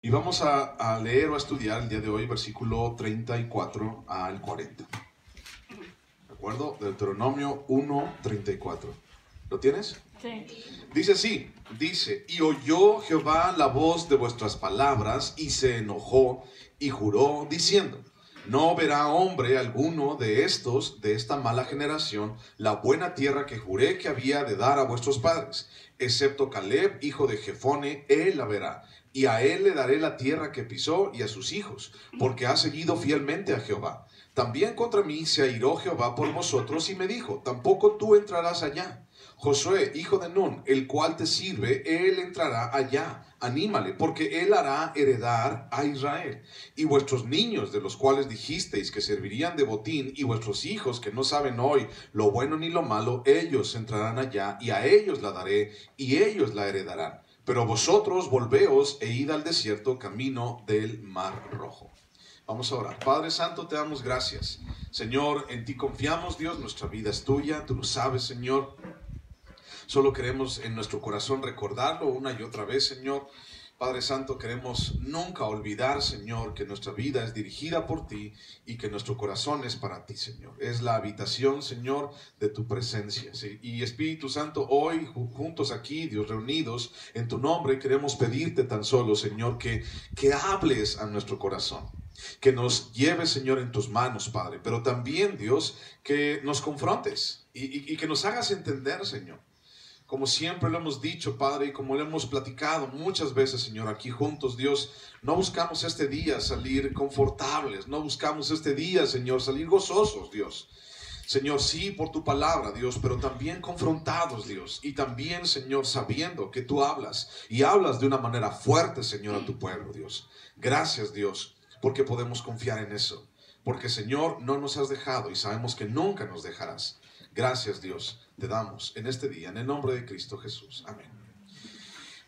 Y vamos a leer o a estudiar el día de hoy versículo 34 al 40. ¿De acuerdo? Deuteronomio 1:34. ¿Lo tienes? Sí. Dice así, y oyó Jehová la voz de vuestras palabras y se enojó y juró diciendo, no verá hombre alguno de esta mala generación, la buena tierra que juré que había de dar a vuestros padres, excepto Caleb, hijo de Jefone, él la verá. Y a él le daré la tierra que pisó y a sus hijos, porque ha seguido fielmente a Jehová. También contra mí se airó Jehová por vosotros y me dijo, tampoco tú entrarás allá. Josué, hijo de Nun, el cual te sirve, él entrará allá. Anímale, porque él hará heredar a Israel. Y vuestros niños, de los cuales dijisteis que servirían de botín, y vuestros hijos, que no saben hoy lo bueno ni lo malo, ellos entrarán allá, y a ellos la daré, y ellos la heredarán. Pero vosotros volveos e id al desierto, camino del Mar Rojo. Vamos a orar. Padre Santo, te damos gracias. Señor, en ti confiamos, Dios, nuestra vida es tuya, tú lo sabes, Señor. Solo queremos en nuestro corazón recordarlo una y otra vez, Señor. Padre Santo, queremos nunca olvidar, Señor, que nuestra vida es dirigida por ti y que nuestro corazón es para ti, Señor. Es la habitación, Señor, de tu presencia. ¿Sí? Y Espíritu Santo, hoy juntos aquí, Dios, reunidos en tu nombre, queremos pedirte tan solo, Señor, que hables a nuestro corazón. Que nos lleves, Señor, en tus manos, Padre. Pero también, Dios, que nos confrontes y que nos hagas entender, Señor. Como siempre lo hemos dicho, Padre, y como lo hemos platicado muchas veces, Señor, aquí juntos, Dios, no buscamos este día salir confortables, no buscamos este día, Señor, salir gozosos, Dios. Señor, sí, por tu palabra, Dios, pero también confrontados, Dios, y también, Señor, sabiendo que tú hablas, y hablas de una manera fuerte, Señor, a tu pueblo, Dios. Gracias, Dios, porque podemos confiar en eso, porque, Señor, no nos has dejado y sabemos que nunca nos dejarás. Gracias, Dios, te damos en este día, en el nombre de Cristo Jesús. Amén.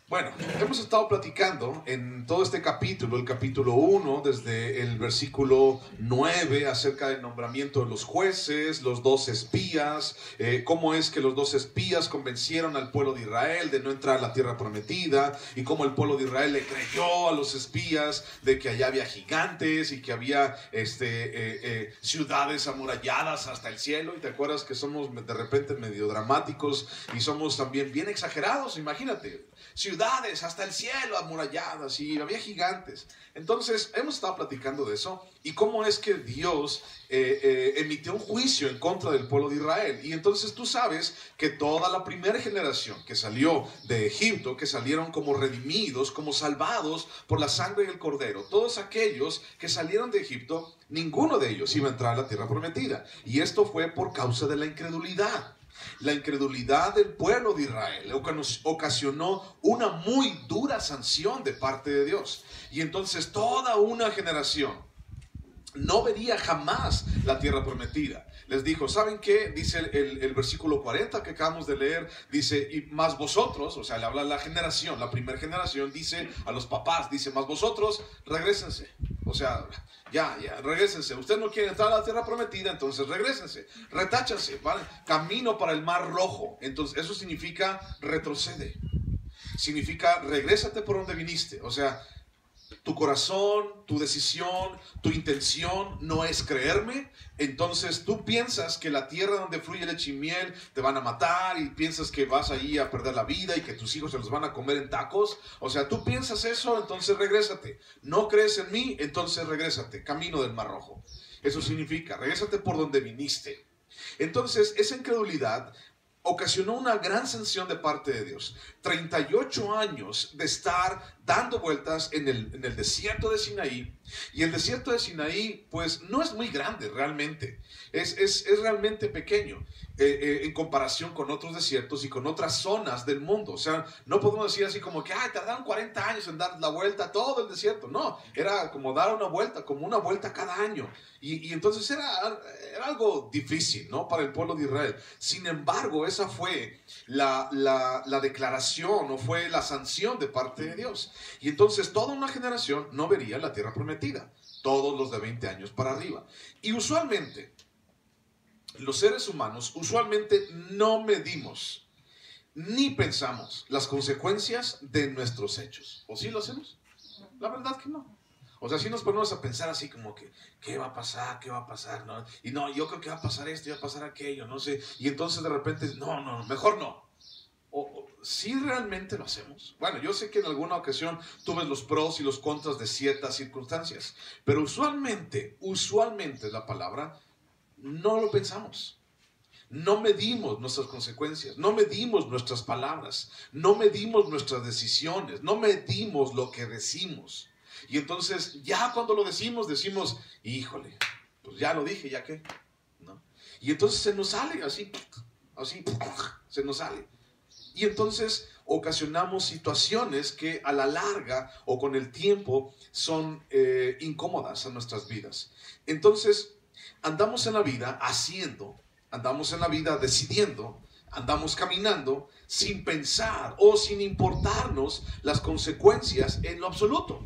Bueno, hemos estado platicando en todo este capítulo, el capítulo 1, desde el versículo 9, acerca del nombramiento de los jueces, los 2 espías, cómo es que los 2 espías convencieron al pueblo de Israel de no entrar a la tierra prometida, y cómo el pueblo de Israel le creyó a los espías de que allá había gigantes y que había ciudades amuralladas hasta el cielo. Y te acuerdas que somos de repente medio dramáticos y somos también bien exagerados, imagínate. Ciudades hasta el cielo amuralladas y había gigantes. Entonces hemos estado platicando de eso y cómo es que Dios emitió un juicio en contra del pueblo de Israel. Y entonces tú sabes que toda la primera generación que salió de Egipto, que salieron como redimidos, como salvados por la sangre del Cordero, todos aquellos que salieron de Egipto, ninguno de ellos iba a entrar a la tierra prometida. Y esto fue por causa de la incredulidad. La incredulidad del pueblo de Israel ocasionó una muy dura sanción de parte de Dios. Y entonces toda una generación no vería jamás la tierra prometida. Les dijo, ¿saben qué? Dice el versículo 40 que acabamos de leer, dice, y más vosotros, o sea, le habla a la generación, la primera generación, dice a los papás, dice, más vosotros, regrésense. O sea, ya, regrésense. Usted no quiere entrar a la tierra prometida, entonces regrésense, retáchense, ¿vale? Camino para el Mar Rojo. Entonces, eso significa retrocede. Significa regrésate por donde viniste. O sea, tu corazón, tu decisión, tu intención no es creerme. Entonces tú piensas que la tierra donde fluye leche y miel te van a matar y piensas que vas ahí a perder la vida y que tus hijos se los van a comer en tacos. O sea, tú piensas eso, entonces regrésate. No crees en mí, entonces regrésate. Camino del Mar Rojo. Eso significa, regrésate por donde viniste. Entonces esa incredulidad ocasionó una gran sanción de parte de Dios. 38 años de estar dando vueltas en el desierto de Sinaí. Y el desierto de Sinaí, pues, no es muy grande realmente. Es realmente pequeño en comparación con otros desiertos y con otras zonas del mundo. O sea, no podemos decir así como que tardaron 40 años en dar la vuelta a todo el desierto. No, era como dar una vuelta, como una vuelta cada año. Y entonces era algo difícil, ¿no? Para el pueblo de Israel. Sin embargo, esa fue la declaración o fue la sanción de parte de Dios. Y entonces toda una generación no vería la tierra prometida. Todos los de 20 años para arriba. Y usualmente, los seres humanos no medimos ni pensamos las consecuencias de nuestros hechos. ¿O sí lo hacemos? la verdad que no. O sea, si nos ponemos a pensar así como que, ¿qué va a pasar? ¿Qué va a pasar? ¿No? Y no, yo creo que va a pasar esto, va a pasar aquello, no sé. Y entonces de repente, no, mejor no. O ¿sí realmente lo hacemos? Bueno, yo sé que en alguna ocasión tú ves los pros y los contras de ciertas circunstancias, pero usualmente la palabra, no lo pensamos. No medimos nuestras consecuencias, no medimos nuestras palabras, no medimos nuestras decisiones, no medimos lo que decimos. Y entonces ya cuando lo decimos, híjole, pues ya lo dije, ¿ya qué? ¿No? Y entonces se nos sale así, se nos sale. Y entonces ocasionamos situaciones que a la larga o con el tiempo son incómodas a nuestras vidas. Entonces andamos en la vida haciendo, andamos en la vida decidiendo, andamos caminando sin pensar o sin importarnos las consecuencias en lo absoluto.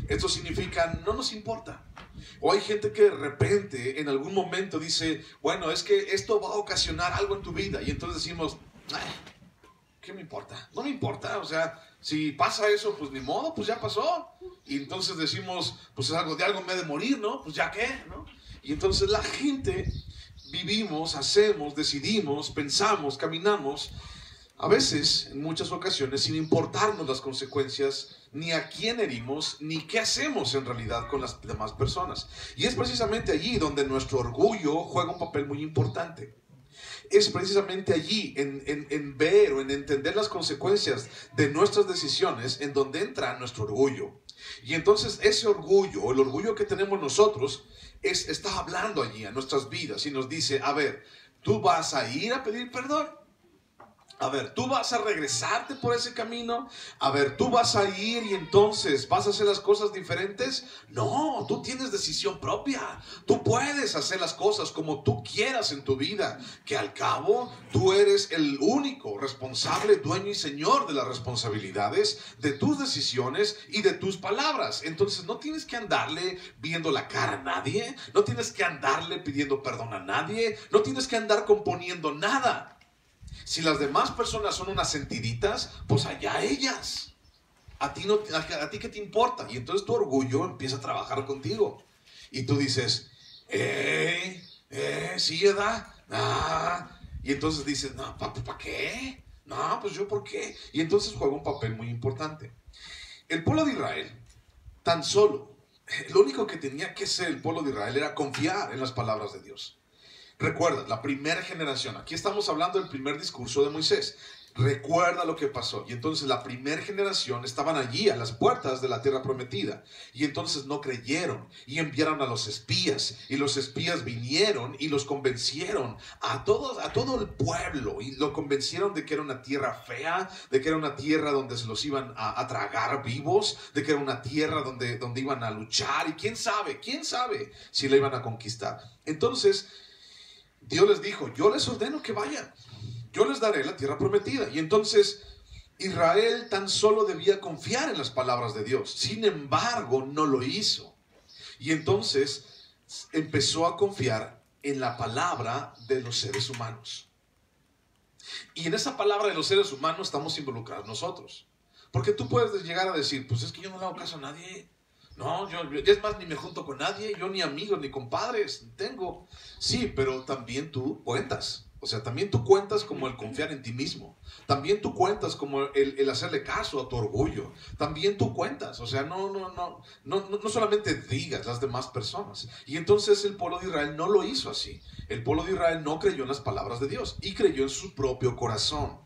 Esto significa, no nos importa. O hay gente que de repente en algún momento dice, bueno, es que esto va a ocasionar algo en tu vida. Y entonces decimos, ¿qué me importa? No me importa, o sea, si pasa eso, pues ni modo, pues ya pasó. Y entonces decimos, pues de algo me he de morir, ¿no? Pues ya qué, ¿no? Y entonces la gente vivimos, hacemos, decidimos, pensamos, caminamos, a veces, en muchas ocasiones, sin importarnos las consecuencias, ni a quién herimos, ni qué hacemos en realidad con las demás personas. Y es precisamente allí donde nuestro orgullo juega un papel muy importante. Es precisamente allí, en ver o en entender las consecuencias de nuestras decisiones, en donde entra nuestro orgullo. Y entonces ese orgullo, o el orgullo que tenemos nosotros, está hablando allí a nuestras vidas y nos dice, a ver, ¿tú vas a ir a pedir perdón? A ver, ¿tú vas a regresarte por ese camino? A ver, ¿tú vas a ir y entonces vas a hacer las cosas diferentes? No, tú tienes decisión propia. Tú puedes hacer las cosas como tú quieras en tu vida. Que al cabo, tú eres el único responsable, dueño y señor de las responsabilidades, de tus decisiones y de tus palabras. Entonces, no tienes que andarle viendo la cara a nadie. No tienes que andarle pidiendo perdón a nadie. No tienes que andar componiendo nada. Si las demás personas son unas sentiditas, pues allá ellas. A ti qué te importa. Y entonces tu orgullo empieza a trabajar contigo. Y tú dices, sí, ¿verdad? Y entonces dices, no, ¿para qué? No, pues yo, ¿por qué? Y entonces juega un papel muy importante. El pueblo de Israel, tan solo, lo único que tenía que hacer el pueblo de Israel era confiar en las palabras de Dios. Recuerda, la primera generación, aquí estamos hablando del primer discurso de Moisés. Recuerda lo que pasó. Y entonces la primera generación estaban allí a las puertas de la tierra prometida. Y entonces no creyeron y enviaron a los espías. Y los espías vinieron y los convencieron a todo el pueblo. Y lo convencieron de que era una tierra fea, de que era una tierra donde se los iban a tragar vivos, de que era una tierra donde iban a luchar. Y quién sabe si la iban a conquistar. Entonces Dios les dijo, yo les ordeno que vayan, yo les daré la tierra prometida. Y entonces Israel tan solo debía confiar en las palabras de Dios. Sin embargo, no lo hizo. Y entonces empezó a confiar en la palabra de los seres humanos. Y en esa palabra de los seres humanos estamos involucrados nosotros. Porque tú puedes llegar a decir, pues es que yo no le hago caso a nadie. No, yo es más, ni me junto con nadie, yo ni amigos, ni compadres tengo. Sí, pero también tú cuentas. O sea, también tú cuentas como el confiar en ti mismo. También tú cuentas como el hacerle caso a tu orgullo. También tú cuentas. O sea, no solamente digas las demás personas. Y entonces el pueblo de Israel no lo hizo así. El pueblo de Israel no creyó en las palabras de Dios y creyó en su propio corazón.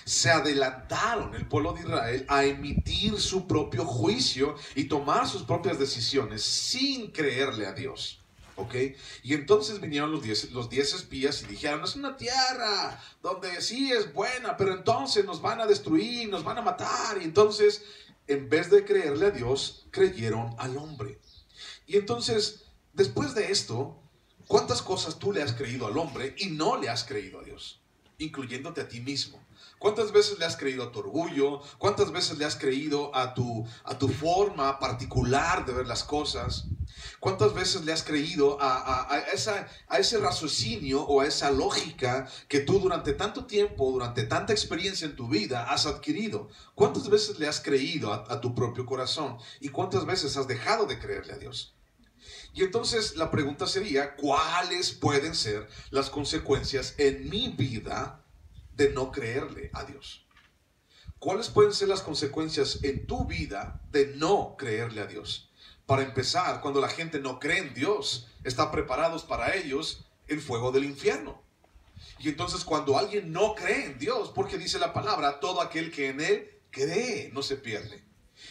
Se adelantaron el pueblo de Israel a emitir su propio juicio y tomar sus propias decisiones sin creerle a Dios. ¿Ok? Y entonces vinieron los 10 espías y dijeron, es una tierra donde sí es buena, pero entonces nos van a destruir, nos van a matar. Y entonces, en vez de creerle a Dios, creyeron al hombre. Y entonces, después de esto, ¿cuántas cosas tú le has creído al hombre y no le has creído a Dios? Incluyéndote a ti mismo. ¿Cuántas veces le has creído a tu orgullo? ¿Cuántas veces le has creído a tu forma particular de ver las cosas? ¿Cuántas veces le has creído a ese raciocinio o a esa lógica que tú durante tanto tiempo, durante tanta experiencia en tu vida has adquirido? ¿Cuántas veces le has creído a tu propio corazón? ¿Y cuántas veces has dejado de creerle a Dios? Y entonces la pregunta sería, ¿cuáles pueden ser las consecuencias en mi vida de no creerle a Dios? ¿Cuáles pueden ser las consecuencias en tu vida de no creerle a Dios? Para empezar, cuando la gente no cree en Dios, está preparados para ellos el fuego del infierno. Y entonces cuando alguien no cree en Dios, porque dice la palabra, todo aquel que en Él cree no se pierde.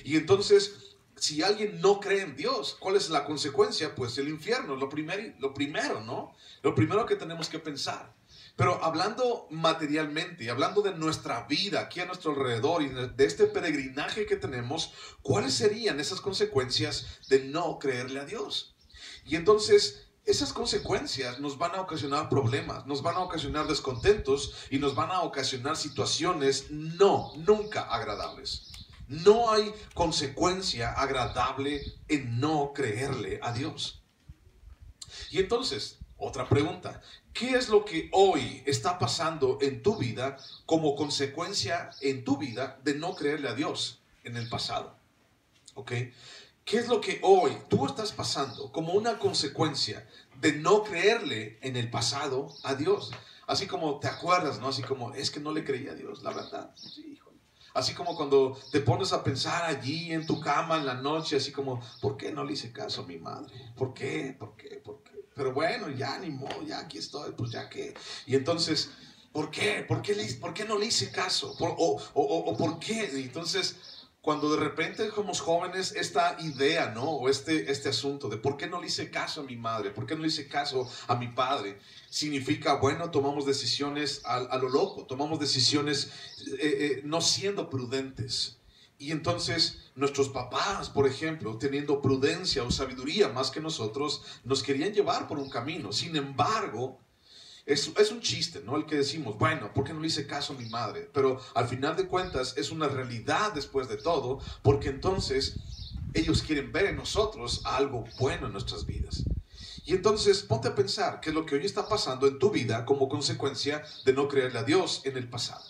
Y entonces, si alguien no cree en Dios, ¿cuál es la consecuencia? Pues el infierno, lo primero, ¿no? Lo primero que tenemos que pensar. Pero hablando materialmente y hablando de nuestra vida aquí a nuestro alrededor y de este peregrinaje que tenemos, ¿cuáles serían esas consecuencias de no creerle a Dios? Y entonces esas consecuencias nos van a ocasionar problemas, nos van a ocasionar descontentos y nos van a ocasionar situaciones nunca agradables. No hay consecuencia agradable en no creerle a Dios. Y entonces, otra pregunta, ¿qué es lo que hoy está pasando en tu vida como consecuencia en tu vida de no creerle a Dios en el pasado? ¿Ok? ¿Qué es lo que hoy tú estás pasando como una consecuencia de no creerle en el pasado a Dios? Así como te acuerdas, ¿no? Así como, es que no le creía a Dios, la verdad. Sí, hijo. Así como cuando te pones a pensar allí en tu cama en la noche, así como, ¿por qué no le hice caso a mi madre? ¿Por qué? ¿Por qué? ¿Por qué? Pero bueno, ya ni modo, ya aquí estoy, pues ya que. Y entonces, ¿por qué? ¿Por qué no le hice caso? ¿Por qué? Y entonces, cuando de repente somos jóvenes, esta idea, ¿no? O este asunto de ¿por qué no le hice caso a mi madre? ¿Por qué no le hice caso a mi padre? Significa, bueno, tomamos decisiones a lo loco, tomamos decisiones no siendo prudentes. Y entonces nuestros papás, por ejemplo, teniendo prudencia o sabiduría más que nosotros, nos querían llevar por un camino. Sin embargo, es un chiste, ¿no? El que decimos, bueno, ¿por qué no le hice caso a mi madre? Pero al final de cuentas es una realidad después de todo, porque entonces ellos quieren ver en nosotros algo bueno en nuestras vidas. Y entonces ponte a pensar qué es lo que hoy está pasando en tu vida como consecuencia de no creerle a Dios en el pasado.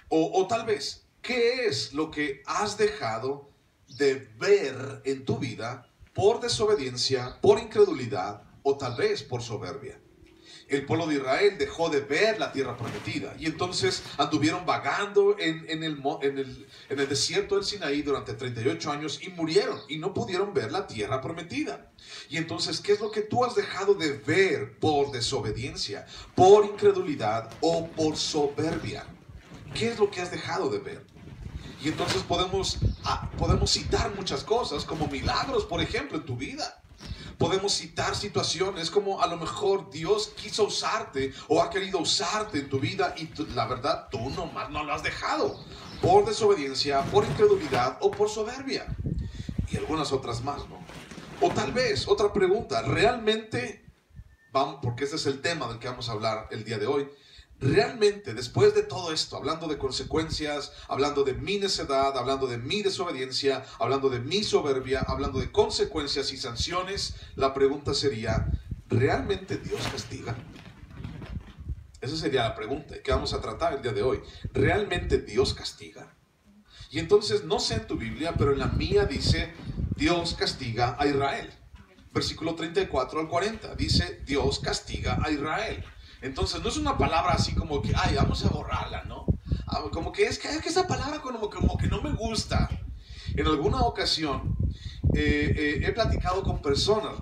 O tal vez, ¿qué es lo que has dejado de ver en tu vida por desobediencia, por incredulidad o tal vez por soberbia? El pueblo de Israel dejó de ver la tierra prometida y entonces anduvieron vagando en el desierto del Sinaí durante 38 años y murieron y no pudieron ver la tierra prometida. Y entonces, ¿qué es lo que tú has dejado de ver por desobediencia, por incredulidad o por soberbia? ¿Qué es lo que has dejado de ver? Y entonces podemos citar muchas cosas como milagros, por ejemplo, en tu vida. Podemos citar situaciones como a lo mejor Dios quiso usarte o ha querido usarte en tu vida y la verdad tú nomás no lo has dejado por desobediencia, por incredulidad o por soberbia. Y algunas otras más, ¿no? O tal vez, otra pregunta, ¿realmente, porque este es el tema del que vamos a hablar el día de hoy, realmente después de todo esto, hablando de consecuencias, hablando de mi necedad, hablando de mi desobediencia, hablando de mi soberbia, hablando de consecuencias y sanciones, la pregunta sería, ¿realmente Dios castiga? Esa sería la pregunta que vamos a tratar el día de hoy. ¿Realmente Dios castiga? Y entonces, no sé en tu Biblia, pero en la mía dice, Dios castiga a Israel. Versículo 34 al 40, dice, Dios castiga a Israel. Entonces no es una palabra así como que, ay, vamos a borrarla, ¿no? Como que es que esa palabra como que no me gusta. En alguna ocasión he platicado con personas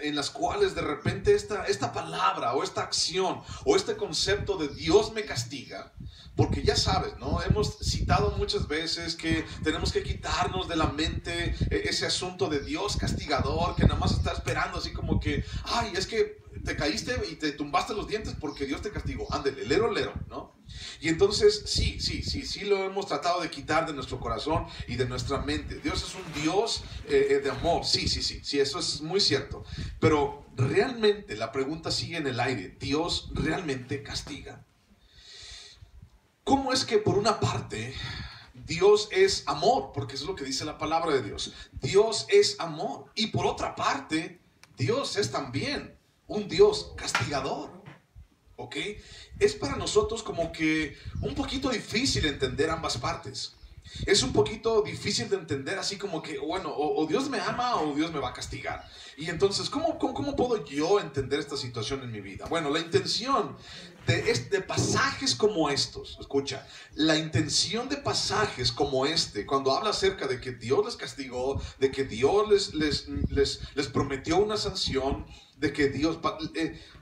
en las cuales de repente esta palabra o esta acción o este concepto de Dios me castiga, porque ya sabes, ¿no? Hemos citado muchas veces que tenemos que quitarnos de la mente ese asunto de Dios castigador que nada más está esperando así como que, ay, es que te caíste y te tumbaste los dientes porque Dios te castigó. Ándele, lero, ¿no? Y entonces sí lo hemos tratado de quitar de nuestro corazón y de nuestra mente. Dios es un Dios de amor, sí, eso es muy cierto. Pero realmente la pregunta sigue en el aire, ¿Dios realmente castiga? ¿Cómo es que por una parte Dios es amor, porque eso es lo que dice la palabra de Dios. Dios es amor. Y por otra parte, Dios es también un Dios castigador. ¿Ok? Es para nosotros como que un poquito difícil entender ambas partes. Es un poquito difícil de entender, así como que, bueno, o Dios me ama o Dios me va a castigar. Y entonces, ¿cómo puedo yo entender esta situación en mi vida? Bueno, la intención de pasajes como estos, escucha, la intención de pasajes como este, cuando habla acerca de que Dios les castigó, de que Dios les prometió una sanción, de que Dios,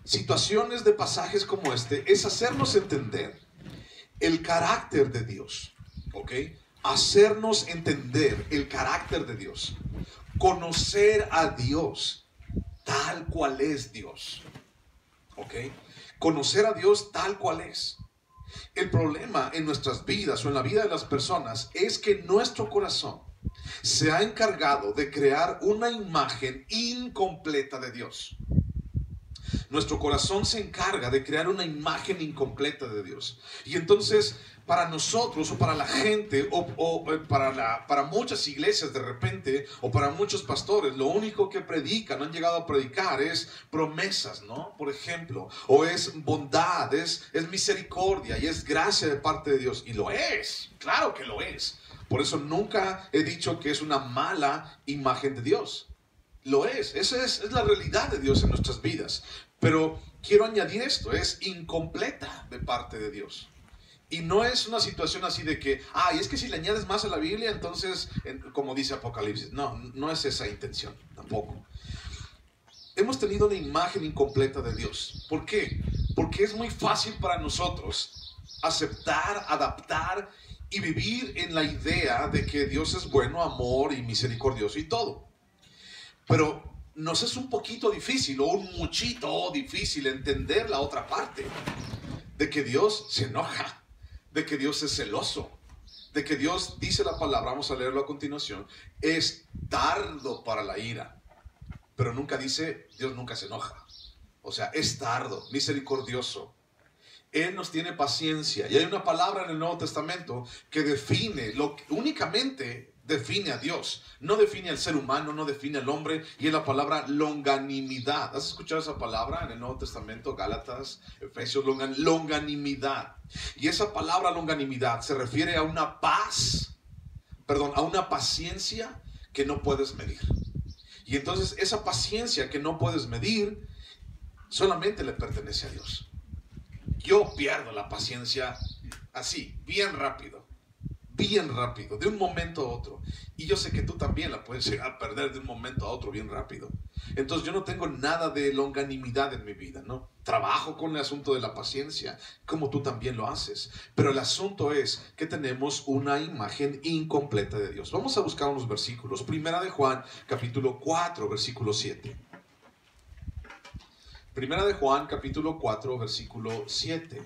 situaciones de pasajes como este, es hacernos entender el carácter de Dios, ¿ok? Hacernos entender el carácter de Dios, conocer a Dios tal cual es Dios, ¿ok? Conocer a Dios tal cual es. El problema en nuestras vidas o en la vida de las personas es que nuestro corazón se ha encargado de crear una imagen incompleta de Dios. Nuestro corazón se encarga de crear una imagen incompleta de Dios. Y entonces, para nosotros o para la gente o para muchas iglesias de repente o para muchos pastores, lo único que predican, han llegado a predicar es promesas, ¿no? Por ejemplo, o es bondad, es misericordia y es gracia de parte de Dios. Y lo es, claro que lo es. Por eso nunca he dicho que es una mala imagen de Dios. Lo es, esa es la realidad de Dios en nuestras vidas. Pero quiero añadir esto, es incompleta de parte de Dios. Y no es una situación así de que, y es que si le añades más a la Biblia, entonces, como dice Apocalipsis. No, no es esa intención, tampoco. Hemos tenido una imagen incompleta de Dios. ¿Por qué? Porque es muy fácil para nosotros aceptar, adaptar y vivir en la idea de que Dios es bueno, amor y misericordioso y todo. Pero nos es un poquito difícil o un muchito difícil entender la otra parte. De que Dios se enoja, de que Dios es celoso, de que Dios, dice la palabra, vamos a leerlo a continuación, es tardo para la ira. Pero nunca dice, Dios nunca se enoja. O sea, es tardo, misericordioso. Él nos tiene paciencia. Y hay una palabra en el Nuevo Testamento que define, únicamente define a Dios. No define al ser humano, no define al hombre. Y es la palabra longanimidad. ¿Has escuchado esa palabra en el Nuevo Testamento? Gálatas, Efesios, longanimidad. Y esa palabra longanimidad se refiere a una a una paciencia que no puedes medir. Y entonces esa paciencia que no puedes medir solamente le pertenece a Dios. Yo pierdo la paciencia así, bien rápido, de un momento a otro. Y yo sé que tú también la puedes llegar a perder de un momento a otro bien rápido. Entonces yo no tengo nada de longanimidad en mi vida, ¿no? Trabajo con el asunto de la paciencia, como tú también lo haces. Pero el asunto es que tenemos una imagen incompleta de Dios. Vamos a buscar unos versículos. Primera de Juan, capítulo 4, versículo 7. Primera de Juan, capítulo 4, versículo 7.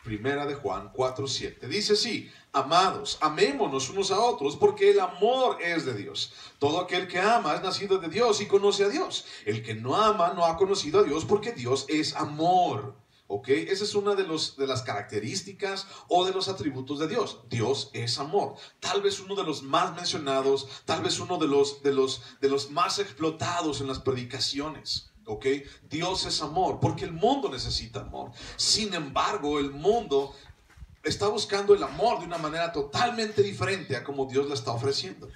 Primera de Juan 4, 7. Dice así: amados, amémonos unos a otros, porque el amor es de Dios. Todo aquel que ama es nacido de Dios y conoce a Dios. El que no ama no ha conocido a Dios, porque Dios es amor. ¿Ok? Esa es una de las características o de los atributos de Dios. Dios es amor. Tal vez uno de los más mencionados, tal vez uno de los más explotados en las predicaciones. ¿Ok? Dios es amor, porque el mundo necesita amor. Sin embargo, el mundo está buscando el amor de una manera totalmente diferente a como Dios la está ofreciendo.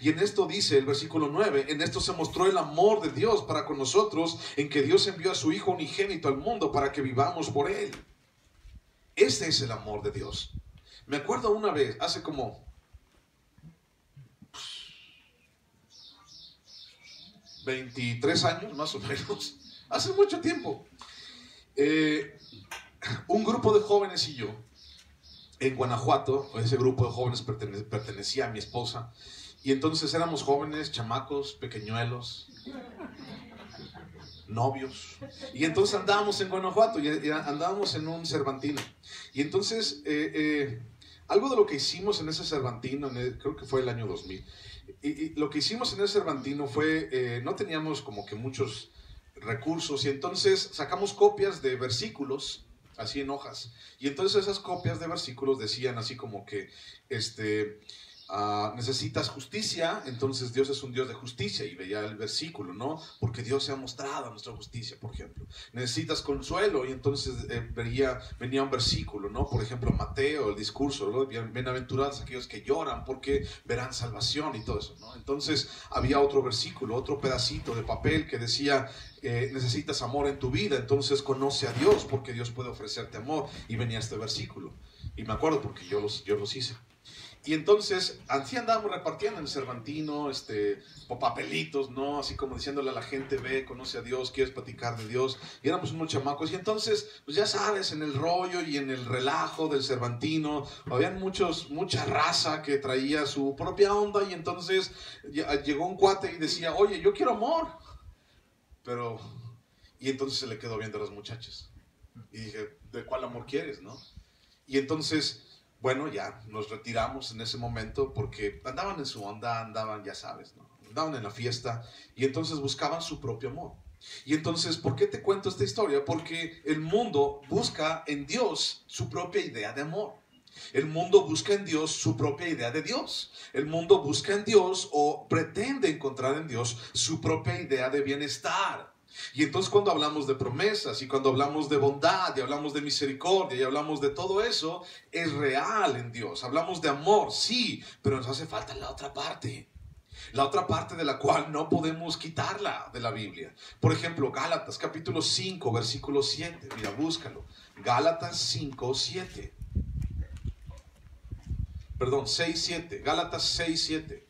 Y en esto dice el versículo 9, en esto se mostró el amor de Dios para con nosotros, en que Dios envió a su Hijo unigénito al mundo para que vivamos por Él. Este es el amor de Dios. Me acuerdo una vez, hace como 23 años más o menos, hace mucho tiempo, un grupo de jóvenes y yo, en Guanajuato, ese grupo de jóvenes pertenecía a mi esposa. Y entonces éramos jóvenes, chamacos, pequeñuelos, novios. Y entonces andábamos en Guanajuato y andábamos en un Cervantino. Y entonces, algo de lo que hicimos en ese Cervantino, creo que fue el año 2000. Y lo que hicimos en ese Cervantino fue, no teníamos como que muchos recursos. Y entonces sacamos copias de versículos así en hojas. Y entonces esas copias de versículos decían así como que, necesitas justicia, entonces Dios es un Dios de justicia, y veía el versículo, ¿no? Porque Dios se ha mostrado nuestra justicia, por ejemplo. Necesitas consuelo, y entonces venía un versículo, ¿no? Por ejemplo, Mateo, el discurso, ¿no? Bienaventurados aquellos que lloran porque verán salvación y todo eso, ¿no? Entonces había otro versículo, otro pedacito de papel que decía, necesitas amor en tu vida, entonces conoce a Dios porque Dios puede ofrecerte amor, y venía este versículo. Y me acuerdo porque yo los hice. Y entonces, así andábamos repartiendo en el Cervantino, papelitos, ¿no? Así como diciéndole a la gente, ve, conoce a Dios, quieres platicar de Dios. Y éramos unos chamacos. Y entonces, pues ya sabes, en el rollo y en el relajo del Cervantino, habían mucha raza que traía su propia onda. Y entonces llegó un cuate y decía, oye, yo quiero amor. Y entonces se le quedó viendo a las muchachas. Y dije, ¿de cuál amor quieres, no? Y entonces, bueno, ya nos retiramos en ese momento porque andaban en su onda, andaban, ya sabes, ¿no? Andaban en la fiesta, y entonces buscaban su propio amor. Y entonces, ¿por qué te cuento esta historia? Porque el mundo busca en Dios su propia idea de amor. El mundo busca en Dios su propia idea de Dios. El mundo busca en Dios, o pretende encontrar en Dios, su propia idea de bienestar. Y entonces cuando hablamos de promesas, y cuando hablamos de bondad, y hablamos de misericordia, y hablamos de todo eso, es real en Dios. Hablamos de amor, sí, pero nos hace falta la otra parte de la cual no podemos quitarla de la Biblia. Por ejemplo, Gálatas capítulo 5, versículo 7. Mira, búscalo. Gálatas 5, 7. Perdón, 6, 7. Gálatas 6, 7.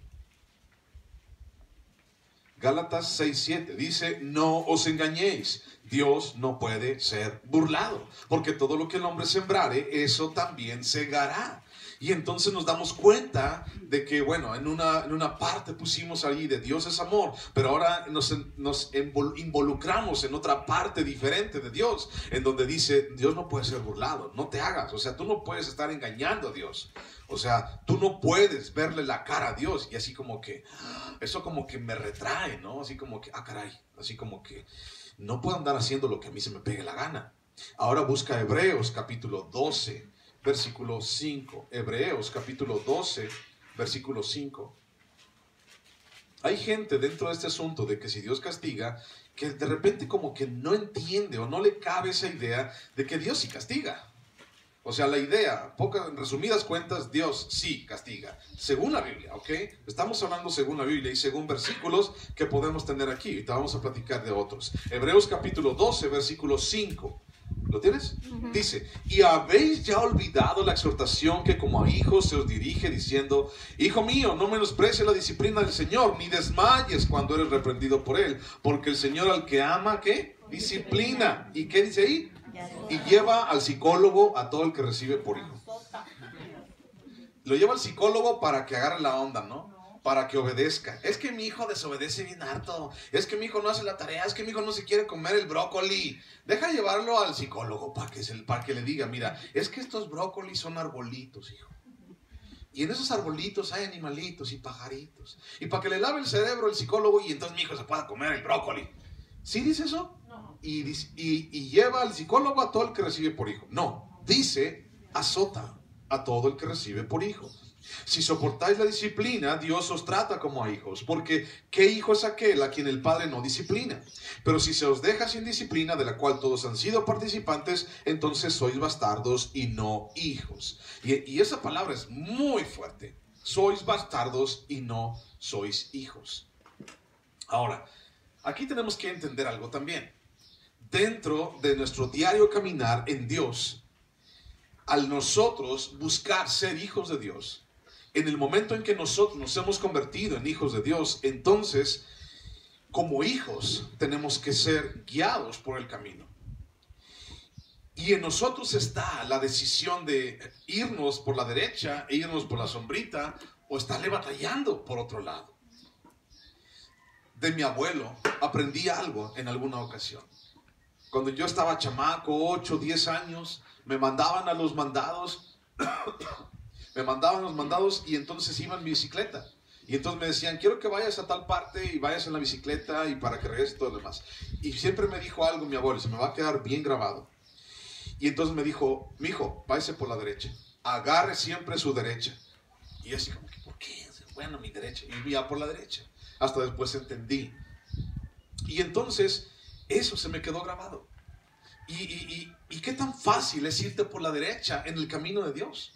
Gálatas 6, 7 dice, no os engañéis, Dios no puede ser burlado, porque todo lo que el hombre sembrare, eso también segará. Y entonces nos damos cuenta de que, bueno, en una parte pusimos ahí de Dios es amor, pero ahora nos involucramos en otra parte diferente de Dios, en donde dice, Dios no puede ser burlado, no te hagas, o sea, tú no puedes estar engañando a Dios. O sea, tú no puedes verle la cara a Dios. Y así como que, eso como que me retrae, ¿no? Así como que, caray, así como que no puedo andar haciendo lo que a mí se me pegue la gana. Ahora busca Hebreos capítulo 12, versículo 5. Hebreos capítulo 12, versículo 5. Hay gente dentro de este asunto de que si Dios castiga, que de repente como que no entiende o no le cabe esa idea de que Dios sí castiga. O sea, la idea, en resumidas cuentas, Dios sí castiga, según la Biblia, ¿ok? Estamos hablando según la Biblia y según versículos que podemos tener aquí. Ahorita vamos a platicar de otros. Hebreos capítulo 12, versículo 5. ¿Lo tienes? Dice, y habéis ya olvidado la exhortación que como a hijos se os dirige diciendo, hijo mío, no menosprecies la disciplina del Señor, ni desmayes cuando eres reprendido por Él, porque el Señor al que ama, ¿qué? Disciplina. ¿Y qué dice ahí? Y lleva al psicólogo a todo el que recibe por hijo. Lo lleva al psicólogo para que agarre la onda, ¿no? Para que obedezca. Es que mi hijo desobedece bien harto. Es que mi hijo no hace la tarea. Es que mi hijo no se quiere comer el brócoli. Deja llevarlo al psicólogo para que le diga, mira, es que estos brócolis son arbolitos, hijo. Y en esos arbolitos hay animalitos y pajaritos. Y para que le lave el cerebro el psicólogo y entonces mi hijo se pueda comer el brócoli. ¿Sí dice eso? No. Y lleva al psicólogo a todo el que recibe por hijo. No, dice, azota a todo el que recibe por hijo. Si soportáis la disciplina, Dios os trata como a hijos, porque ¿qué hijo es aquel a quien el Padre no disciplina? Pero si se os deja sin disciplina, de la cual todos han sido participantes, entonces sois bastardos y no hijos. Y esa palabra es muy fuerte. Sois bastardos y no sois hijos. Ahora, aquí tenemos que entender algo también. Dentro de nuestro diario caminar en Dios, al nosotros buscar ser hijos de Dios, en el momento en que nosotros nos hemos convertido en hijos de Dios, entonces, como hijos, tenemos que ser guiados por el camino. Y en nosotros está la decisión de irnos por la derecha e irnos por la sombrita, o estarle batallando por otro lado. De mi abuelo aprendí algo en alguna ocasión. Cuando yo estaba chamaco, 8, 10 años, me mandaban a los mandados. Me mandaban los mandados y entonces iba en mi bicicleta. Y entonces me decían, quiero que vayas a tal parte y vayas en la bicicleta y para que regreses todo lo demás. Y siempre me dijo algo mi abuelo, se me va a quedar bien grabado. Y entonces me dijo, mijo, váyase por la derecha, agarre siempre su derecha. Y yo así como que, ¿por qué? Bueno, mi derecha, y ya por la derecha. Hasta después entendí. Y entonces eso se me quedó grabado. ¿Y qué tan fácil es irte por la derecha en el camino de Dios?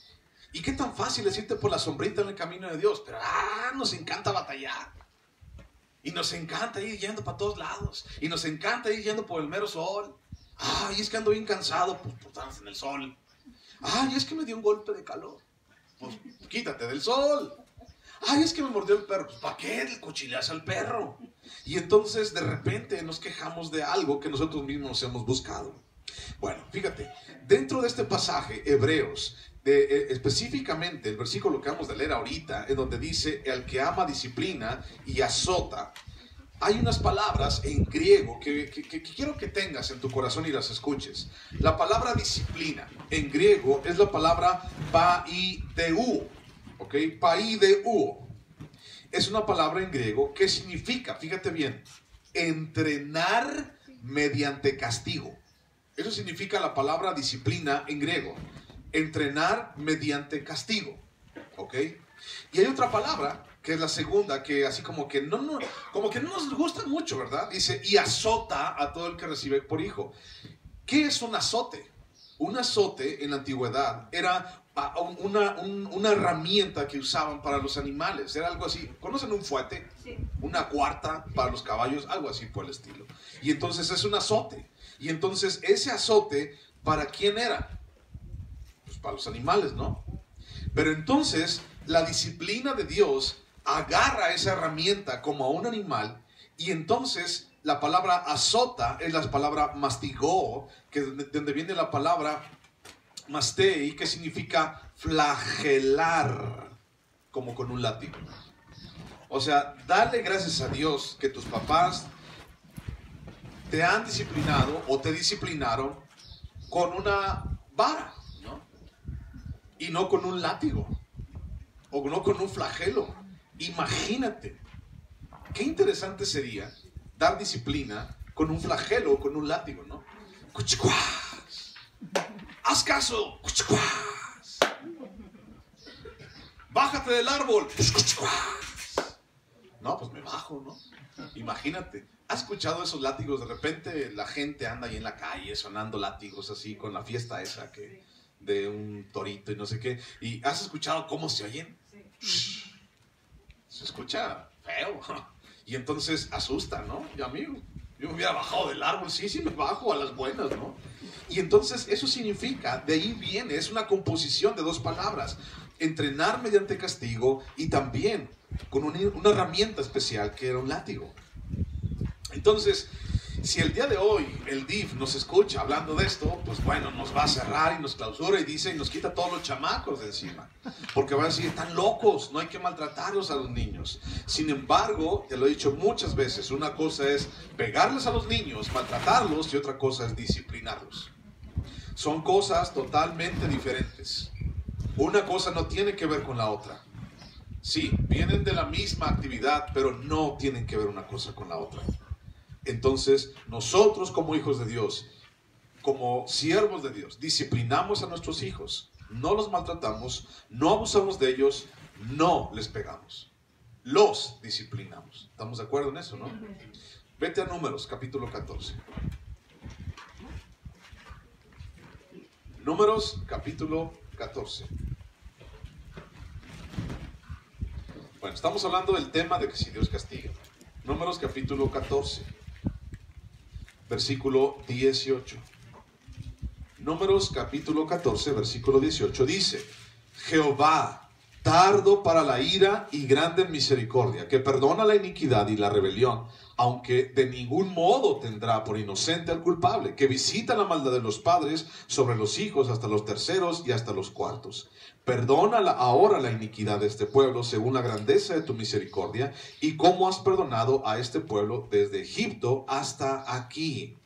¿Y qué tan fácil es irte por la sombrita en el camino de Dios? Pero nos encanta batallar. Y nos encanta ir yendo para todos lados. Y nos encanta ir yendo por el mero sol. Y es que ando bien cansado, pues estamos en el sol. Y es que me dio un golpe de calor. Pues quítate del sol. Es que me mordió el perro. Pues ¿para qué le cuchileas al perro? Y entonces de repente nos quejamos de algo que nosotros mismos hemos buscado. Bueno, fíjate, dentro de este pasaje, Hebreos, específicamente el versículo que vamos de leer ahorita, en donde dice, el que ama disciplina y azota, hay unas palabras en griego que quiero que tengas en tu corazón y las escuches. La palabra disciplina en griego es la palabra paideu, ¿ok? Paideu. Es una palabra en griego que significa, fíjate bien, entrenar mediante castigo. Eso significa la palabra disciplina en griego. Entrenar mediante castigo. ¿Ok? Y hay otra palabra, que es la segunda, que así como que no nos gusta mucho, ¿verdad? Dice, y azota a todo el que recibe por hijo. ¿Qué es un azote? Un azote en la antigüedad era una herramienta que usaban para los animales. Era algo así. ¿Conocen un fuete? Sí. Una cuarta para los caballos, algo así por el estilo. Y entonces es un azote. Y entonces ese azote, ¿para quién era? Pues para los animales, ¿no? Pero entonces la disciplina de Dios agarra esa herramienta como a un animal, y entonces la palabra azota es la palabra mastigó, que de donde viene la palabra mastei, que significa flagelar, como con un látigo. O sea, dale gracias a Dios que tus papás te han disciplinado o te disciplinaron con una vara, ¿no? Y no con un látigo, o no con un flagelo. Imagínate, qué interesante sería dar disciplina con un flagelo o con un látigo, ¿no? ¡Cuchicuás! ¡Haz caso! ¡Cuchicuás! ¡Bájate del árbol! ¡Cuchicuás! No, pues me bajo, ¿no? Imagínate. ¿Has escuchado esos látigos? De repente la gente anda ahí en la calle sonando látigos así con la fiesta esa que de un torito y no sé qué. ¿Y has escuchado cómo se oyen? Sí. Se escucha feo. Y entonces asusta, ¿no? Y amigo, yo me hubiera bajado del árbol. Sí, me bajo a las buenas, ¿no? Y entonces eso significa, de ahí viene, es una composición de dos palabras. Entrenar mediante castigo y también con una herramienta especial que era un látigo. Entonces, si el día de hoy el DIF nos escucha hablando de esto, pues bueno, nos va a cerrar y nos clausura y dice y nos quita todos los chamacos de encima. Porque va a decir, están locos, no hay que maltratarlos a los niños. Sin embargo, te lo he dicho muchas veces, una cosa es pegarles a los niños, maltratarlos, y otra cosa es disciplinarlos. Son cosas totalmente diferentes. Una cosa no tiene que ver con la otra. Sí, vienen de la misma actividad, pero no tienen que ver una cosa con la otra. Entonces, nosotros como hijos de Dios, como siervos de Dios, disciplinamos a nuestros hijos, no los maltratamos, no abusamos de ellos, no les pegamos, los disciplinamos. ¿Estamos de acuerdo en eso, no? Vete a Números, capítulo 14. Números, capítulo 14. Bueno, estamos hablando del tema de que si Dios castiga. Números, capítulo 14. Versículo 18. Números capítulo 14, versículo 18 dice: Jehová, tardo para la ira y grande en misericordia, que perdona la iniquidad y la rebelión, aunque de ningún modo tendrá por inocente al culpable, que visita la maldad de los padres sobre los hijos hasta los terceros y hasta los cuartos. Perdona ahora la iniquidad de este pueblo según la grandeza de tu misericordia, y cómo has perdonado a este pueblo desde Egipto hasta aquí.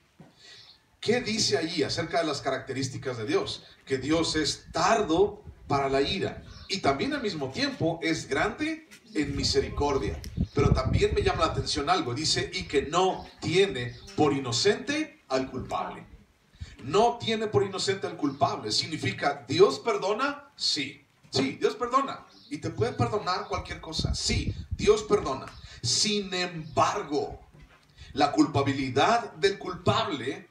¿Qué dice allí acerca de las características de Dios? Que Dios es tardo para la ira y también al mismo tiempo es grande en misericordia. Pero también me llama la atención algo, dice, y que no tiene por inocente al culpable. no tiene por inocente al culpable. Significa, ¿Dios perdona? Sí. Sí, Dios perdona. Y te puede perdonar cualquier cosa. Sí, Dios perdona. Sin embargo, la culpabilidad del culpable,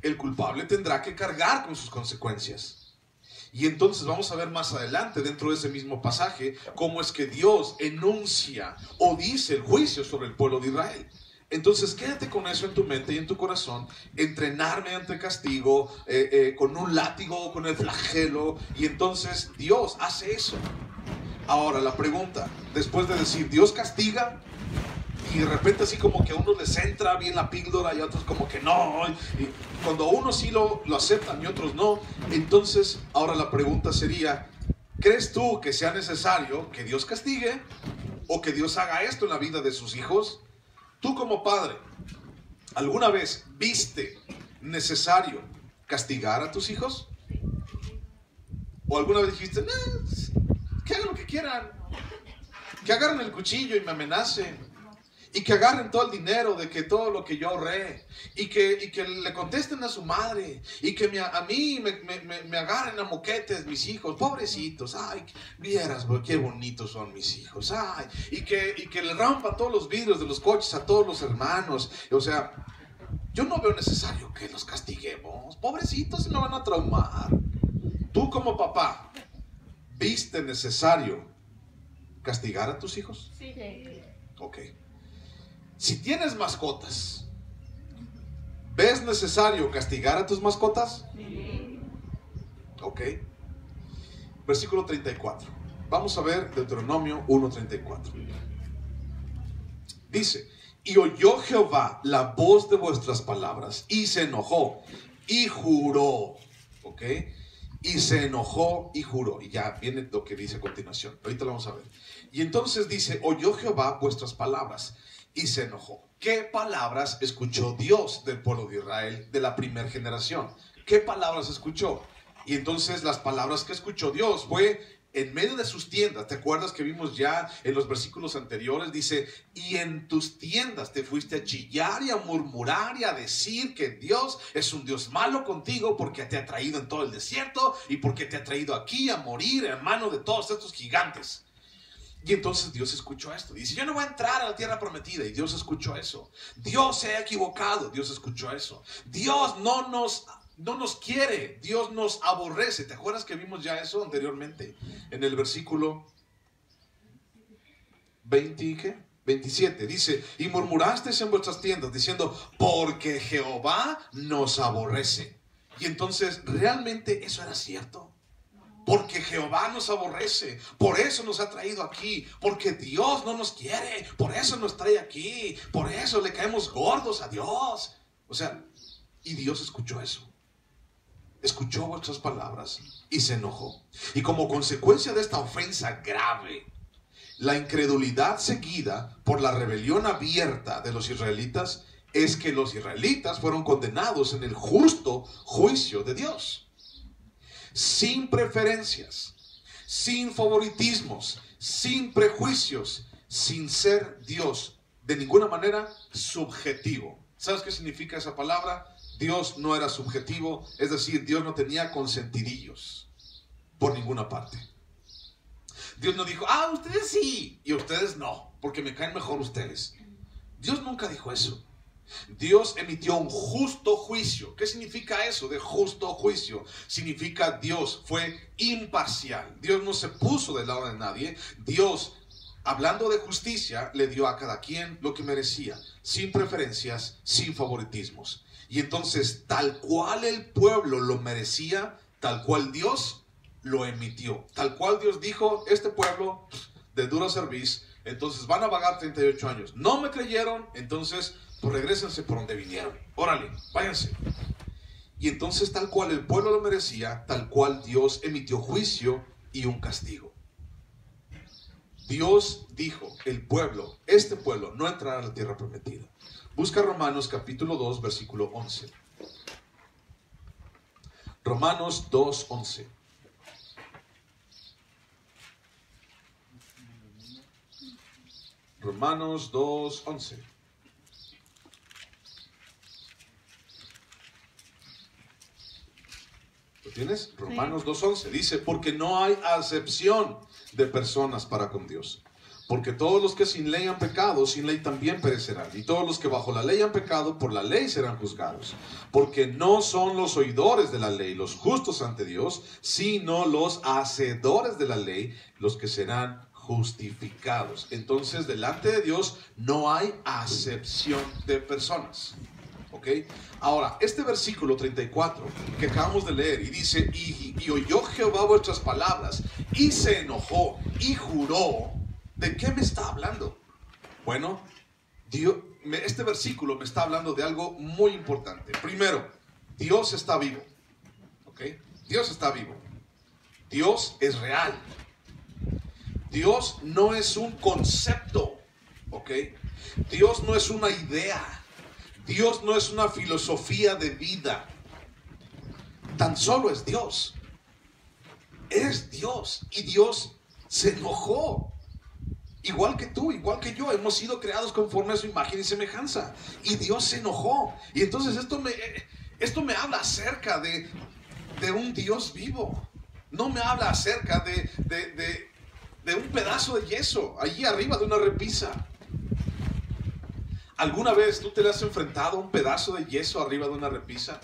el culpable tendrá que cargar con sus consecuencias. Y entonces vamos a ver más adelante, dentro de ese mismo pasaje, cómo es que Dios enuncia o dice el juicio sobre el pueblo de Israel. Entonces quédate con eso en tu mente y en tu corazón, entrenar mediante castigo, con un látigo, con el flagelo, y entonces Dios hace eso. Ahora la pregunta, después de decir Dios castiga, y de repente así como que a unos les entra bien la píldora y a otros como que no, y cuando unos sí lo aceptan y otros no, entonces ahora la pregunta sería, ¿crees tú que sea necesario que Dios castigue o que Dios haga esto en la vida de sus hijos? Tú como padre, ¿alguna vez viste necesario castigar a tus hijos? ¿O alguna vez dijiste, que hagan lo que quieran, que agarren el cuchillo y me amenacen, y que agarren todo el dinero de que todo lo que yo ahorré, y que le contesten a su madre, y que a mí me agarren a moquetes mis hijos, pobrecitos, ay, vieras qué bonitos son mis hijos, ay, y que le rompan todos los vidrios de los coches a todos los hermanos? O sea, yo no veo necesario que los castiguemos, pobrecitos, se me van a traumar. Tú como papá, ¿viste necesario castigar a tus hijos? Sí. Ok. Si tienes mascotas, ¿ves necesario castigar a tus mascotas? Sí. Ok. Versículo 34. Vamos a ver Deuteronomio 1:34. Dice, y oyó Jehová la voz de vuestras palabras, y se enojó, y juró. Ok. Y se enojó y juró. Y ya viene lo que dice a continuación. Ahorita lo vamos a ver. Y entonces dice, oyó Jehová vuestras palabras y se enojó. ¿Qué palabras escuchó Dios del pueblo de Israel de la primera generación? ¿Qué palabras escuchó? Y entonces las palabras que escuchó Dios fue en medio de sus tiendas. ¿Te acuerdas que vimos ya en los versículos anteriores? Dice, y en tus tiendas te fuiste a chillar y a murmurar y a decir que Dios es un Dios malo contigo porque te ha traído en todo el desierto y porque te ha traído aquí a morir en mano de todos estos gigantes. Y entonces Dios escuchó esto. Dice, yo no voy a entrar a la tierra prometida. Y Dios escuchó eso. Dios se ha equivocado. Dios escuchó eso. Dios no nos quiere. Dios nos aborrece. ¿Te acuerdas que vimos ya eso anteriormente? En el versículo 27. Dice, y murmurasteis en vuestras tiendas diciendo, porque Jehová nos aborrece. Y entonces, ¿realmente eso era cierto? Porque Jehová nos aborrece, por eso nos ha traído aquí, porque Dios no nos quiere, por eso nos trae aquí, por eso le caemos gordos a Dios. O sea, y Dios escuchó eso, escuchó vuestras palabras y se enojó. Y como consecuencia de esta ofensa grave, la incredulidad seguida por la rebelión abierta de los israelitas, es que los israelitas fueron condenados en el justo juicio de Dios. Sin preferencias, sin favoritismos, sin prejuicios, sin ser Dios de ninguna manera subjetivo. ¿Sabes qué significa esa palabra? Dios no era subjetivo, es decir, Dios no tenía consentidillos por ninguna parte. Dios no dijo, ustedes sí y ustedes no, porque me caen mejor ustedes. Dios nunca dijo eso. Dios emitió un justo juicio. ¿Qué significa eso de justo juicio? Significa Dios fue imparcial. Dios no se puso del lado de nadie. Dios, hablando de justicia, le dio a cada quien lo que merecía, sin preferencias, sin favoritismos. Y entonces, tal cual el pueblo lo merecía, tal cual Dios lo emitió. Tal cual Dios dijo, este pueblo de duro servicio, entonces van a vagar 38 años. No me creyeron, entonces pues regrésense por donde vinieron. Órale, váyanse. Y entonces tal cual el pueblo lo merecía, tal cual Dios emitió juicio y un castigo. Dios dijo, el pueblo, este pueblo, no entrará a la tierra prometida. Busca Romanos capítulo 2, versículo 11. Romanos 2, 11. Romanos 2, 11. ¿Lo tienes? Romanos 2:11 dice, porque no hay acepción de personas para con Dios. Porque todos los que sin ley han pecado, sin ley también perecerán. Y todos los que bajo la ley han pecado, por la ley serán juzgados. Porque no son los oidores de la ley los justos ante Dios, sino los hacedores de la ley los que serán justificados. Entonces, delante de Dios no hay acepción de personas. ¿Ok? Ahora, este versículo 34 que acabamos de leer y dice, y oyó Jehová vuestras palabras, y se enojó, y juró. ¿De qué me está hablando? Bueno, este versículo me está hablando de algo muy importante. Primero, Dios está vivo. ¿Ok? Dios está vivo. Dios es real. Dios no es un concepto. ¿Ok? Dios no es una idea. Dios no es una filosofía de vida. Tan solo es Dios. Es Dios. Y Dios se enojó. Igual que tú, igual que yo, hemos sido creados conforme a su imagen y semejanza. Y Dios se enojó. Y entonces esto me habla acerca de un Dios vivo. No me habla acerca de un pedazo de yeso allí arriba de una repisa. ¿Alguna vez tú te le has enfrentado a un pedazo de yeso arriba de una repisa?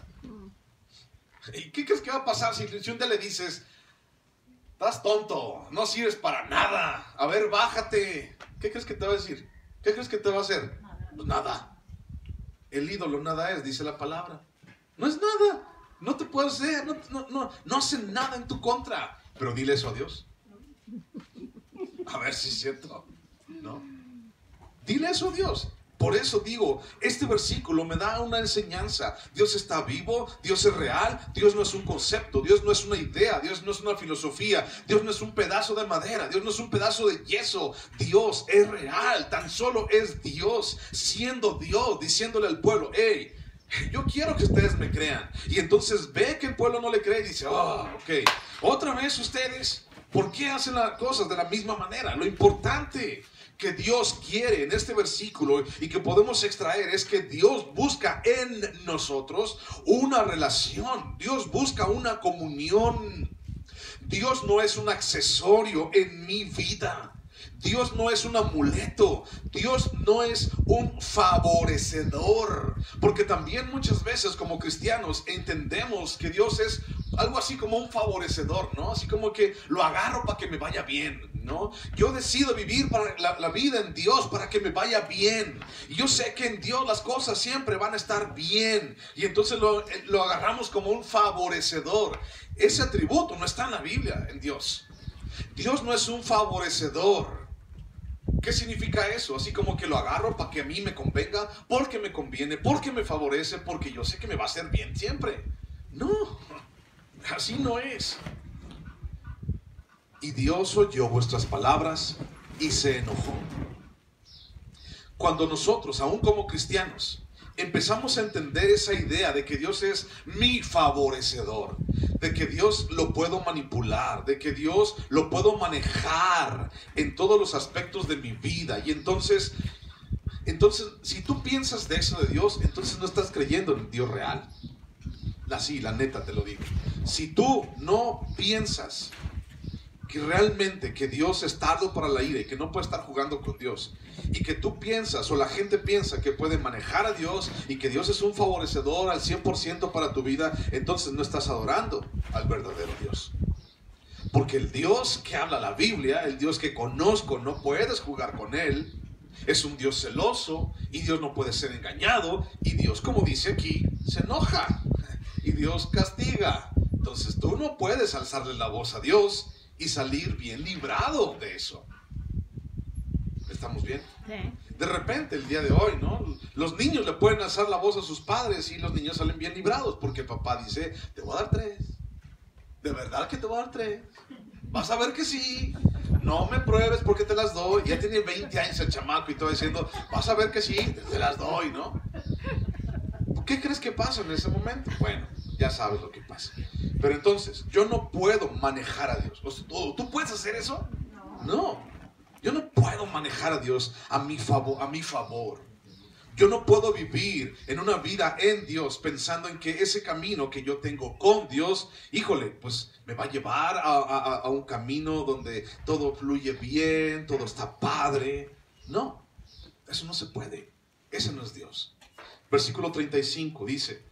¿Y qué crees que va a pasar si un día le dices... Estás tonto, no sirves para nada. A ver, bájate. ¿Qué crees que te va a decir? ¿Qué crees que te va a hacer? Pues nada. El ídolo nada es, dice la palabra. No es nada. No te puede hacer. No hace nada en tu contra. Pero dile eso a Dios. A ver si es cierto. ¿No? Dile eso a Dios. Por eso digo, este versículo me da una enseñanza. Dios está vivo, Dios es real, Dios no es un concepto, Dios no es una idea, Dios no es una filosofía, Dios no es un pedazo de madera, Dios no es un pedazo de yeso. Dios es real, tan solo es Dios, siendo Dios, diciéndole al pueblo, hey, yo quiero que ustedes me crean. Y entonces ve que el pueblo no le cree y dice, ok, otra vez ustedes, ¿por qué hacen las cosas de la misma manera? Lo importante que Dios quiere en este versículo y que podemos extraer es que Dios busca en nosotros una relación. Dios busca una comunión. Dios no es un accesorio en mi vida. Dios no es un amuleto. Dios no es un favorecedor. Porque también muchas veces como cristianos entendemos que Dios es algo así como un favorecedor, ¿no? Así como que lo agarro para que me vaya bien, ¿no? Yo decido vivir para la vida en Dios para que me vaya bien. Y yo sé que en Dios las cosas siempre van a estar bien. Y entonces lo agarramos como un favorecedor. Ese atributo no está en la Biblia, en Dios. Dios no es un favorecedor. ¿Qué significa eso? Así como que lo agarro para que a mí me convenga, porque me conviene, porque me favorece, porque yo sé que me va a hacer bien siempre. No, así no es. Y Dios oyó vuestras palabras y se enojó. Cuando nosotros, aún como cristianos, empezamos a entender esa idea de que Dios es mi favorecedor, de que Dios lo puedo manipular, de que Dios lo puedo manejar en todos los aspectos de mi vida. Y entonces, si tú piensas de eso de Dios, entonces no estás creyendo en Dios real. Así, la neta te lo digo. Si tú no piensas que realmente que Dios es tardo para la ira y que no puede estar jugando con Dios, y que tú piensas o la gente piensa que puede manejar a Dios y que Dios es un favorecedor al 100% para tu vida, entonces no estás adorando al verdadero Dios. Porque el Dios que habla la Biblia, el Dios que conozco, no puedes jugar con él. Es un Dios celoso y Dios no puede ser engañado, y Dios, como dice aquí, se enoja y Dios castiga. Entonces tú no puedes alzarle la voz a Dios y salir bien librado de eso. ¿Estamos bien? Sí. De repente, el día de hoy, ¿no? Los niños le pueden alzar la voz a sus padres y los niños salen bien librados porque el papá dice, te voy a dar 3. ¿De verdad que te voy a dar 3? Vas a ver que sí. No me pruebes porque te las doy. Ya tiene 20 años el chamaco y todo diciendo, vas a ver que sí, te las doy, ¿no? ¿Qué crees que pasa en ese momento? Bueno, ya sabes lo que pasa. Pero entonces, yo no puedo manejar a Dios. ¿Tú puedes hacer eso? No. Yo no puedo manejar a Dios a mi favor. Yo no puedo vivir en una vida en Dios pensando en que ese camino que yo tengo con Dios, híjole, pues me va a llevar a un camino donde todo fluye bien, todo está padre. No, eso no se puede. Ese no es Dios. Versículo 35 dice: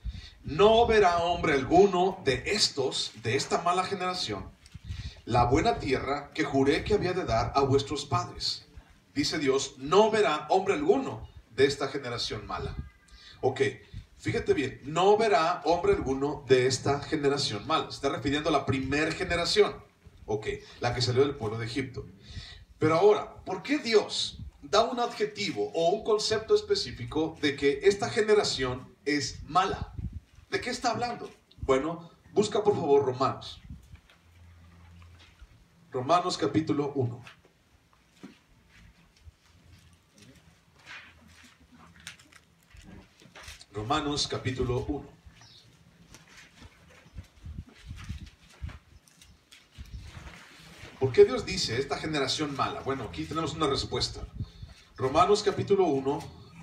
no verá hombre alguno de esta mala generación, la buena tierra que juré que había de dar a vuestros padres. Dice Dios, no verá hombre alguno de esta generación mala. Ok, fíjate bien, no verá hombre alguno de esta generación mala. Se está refiriendo a la primera generación, ok, la que salió del pueblo de Egipto. Pero ahora, ¿por qué Dios da un adjetivo o un concepto específico de que esta generación es mala? ¿De qué está hablando? Bueno, busca por favor Romanos. Romanos capítulo 1. Romanos capítulo 1. ¿Por qué Dios dice esta generación mala? Bueno, aquí tenemos una respuesta. Romanos capítulo 1,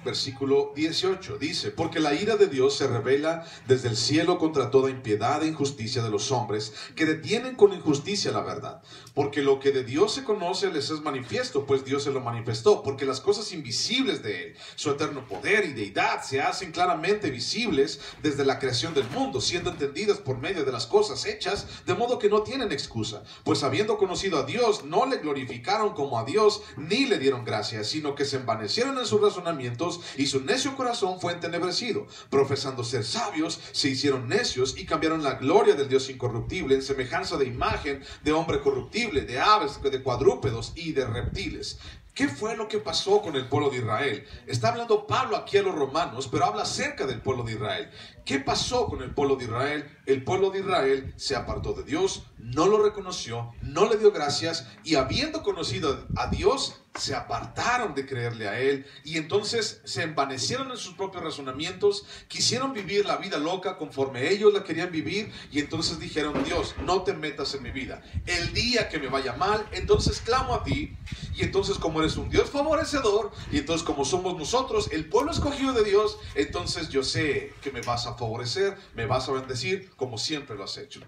versículo 18, dice: porque la ira de Dios se revela desde el cielo contra toda impiedad e injusticia de los hombres, que detienen con injusticia la verdad. Porque lo que de Dios se conoce les es manifiesto, pues Dios se lo manifestó. Porque las cosas invisibles de Él, su eterno poder y deidad, se hacen claramente visibles desde la creación del mundo, siendo entendidas por medio de las cosas hechas, de modo que no tienen excusa. Pues habiendo conocido a Dios, no le glorificaron como a Dios, ni le dieron gracias, sino que se envanecieron en sus razonamientos, y su necio corazón fue entenebrecido. Profesando ser sabios, se hicieron necios y cambiaron la gloria del Dios incorruptible en semejanza de imagen de hombre corruptible, de aves, de cuadrúpedos y de reptiles. ¿Qué fue lo que pasó con el pueblo de Israel? Está hablando Pablo aquí a los romanos, pero habla acerca del pueblo de Israel. ¿Qué pasó con el pueblo de Israel? El pueblo de Israel se apartó de Dios, no lo reconoció, no le dio gracias, y habiendo conocido a Dios, se apartaron de creerle a Él, y entonces se envanecieron en sus propios razonamientos, quisieron vivir la vida loca conforme ellos la querían vivir, y entonces dijeron: Dios, no te metas en mi vida. El día que me vaya mal, entonces clamo a ti, y entonces como eres un Dios favorecedor, y entonces como somos nosotros el pueblo escogido de Dios, entonces yo sé que me vas a favorecer, me vas a bendecir como siempre lo has hecho.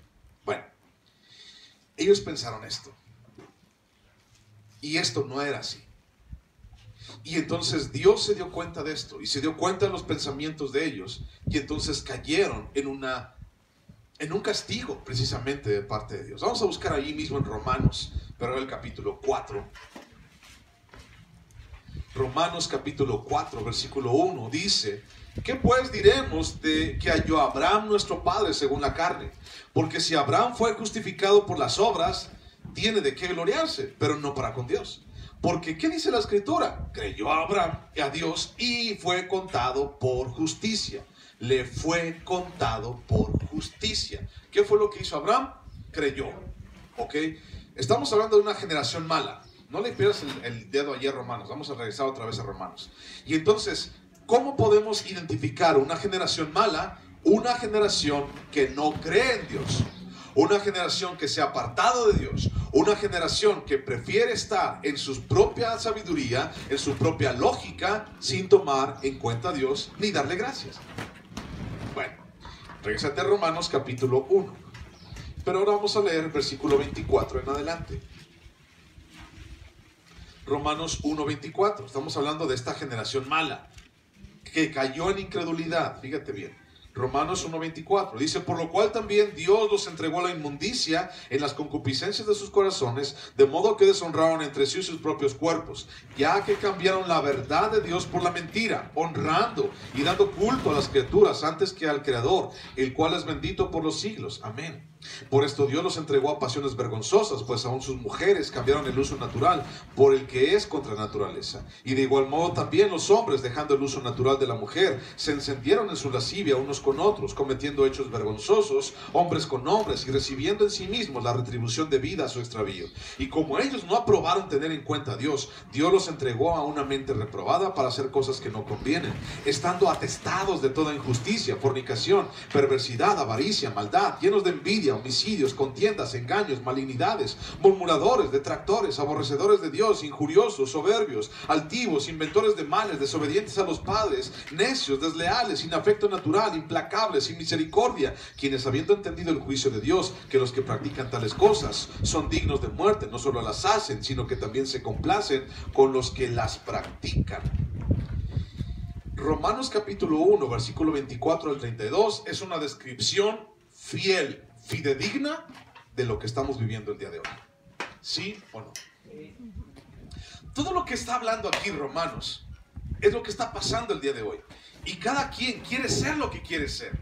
Bueno, ellos pensaron esto, y esto no era así. Y entonces Dios se dio cuenta de esto, y se dio cuenta de los pensamientos de ellos, y entonces cayeron en un castigo precisamente de parte de Dios. Vamos a buscar ahí mismo en Romanos, pero en el capítulo 4. Romanos capítulo 4, versículo 1 dice: ¿qué pues diremos de que halló Abraham nuestro padre según la carne? Porque si Abraham fue justificado por las obras, tiene de qué gloriarse, pero no para con Dios. Porque ¿qué dice la Escritura? Creyó Abraham a Dios y fue contado por justicia. Le fue contado por justicia. ¿Qué fue lo que hizo Abraham? Creyó. ¿Ok? Estamos hablando de una generación mala. No le pierdas el dedo allí a Romanos. Vamos a regresar otra vez a Romanos. Y entonces, ¿cómo podemos identificar una generación mala? Una generación que no cree en Dios. Una generación que se ha apartado de Dios. Una generación que prefiere estar en su propia sabiduría, en su propia lógica, sin tomar en cuenta a Dios ni darle gracias. Bueno, regresate a Romanos capítulo 1. Pero ahora vamos a leer versículo 24 en adelante. Romanos 1:24. Estamos hablando de esta generación mala que cayó en incredulidad. Fíjate bien. Romanos 1:24 dice: por lo cual también Dios los entregó a la inmundicia en las concupiscencias de sus corazones, de modo que deshonraron entre sí sus propios cuerpos, ya que cambiaron la verdad de Dios por la mentira, honrando y dando culto a las criaturas antes que al Creador, el cual es bendito por los siglos. Amén. Por esto Dios los entregó a pasiones vergonzosas, pues aún sus mujeres cambiaron el uso natural por el que es contra naturaleza. Y de igual modo también los hombres, dejando el uso natural de la mujer, se encendieron en su lascivia unos con otros, cometiendo hechos vergonzosos, hombres con hombres, y recibiendo en sí mismos la retribución debida a su extravío. Y como ellos no aprobaron tener en cuenta a Dios, Dios los entregó a una mente reprobada para hacer cosas que no convienen, estando atestados de toda injusticia, fornicación, perversidad, avaricia, maldad, llenos de envidia, idolatría, homicidios, contiendas, engaños, malignidades, murmuradores, detractores, aborrecedores de Dios, injuriosos, soberbios, altivos, inventores de males, desobedientes a los padres, necios, desleales, sin afecto natural, implacables, sin misericordia, quienes habiendo entendido el juicio de Dios, que los que practican tales cosas son dignos de muerte, no solo las hacen, sino que también se complacen con los que las practican. Romanos capítulo 1, versículo 24 al 32 es una descripción fiel, fidedigna de lo que estamos viviendo el día de hoy. ¿Sí o no? Todo lo que está hablando aquí Romanos es lo que está pasando el día de hoy. Y cada quien quiere ser lo que quiere ser.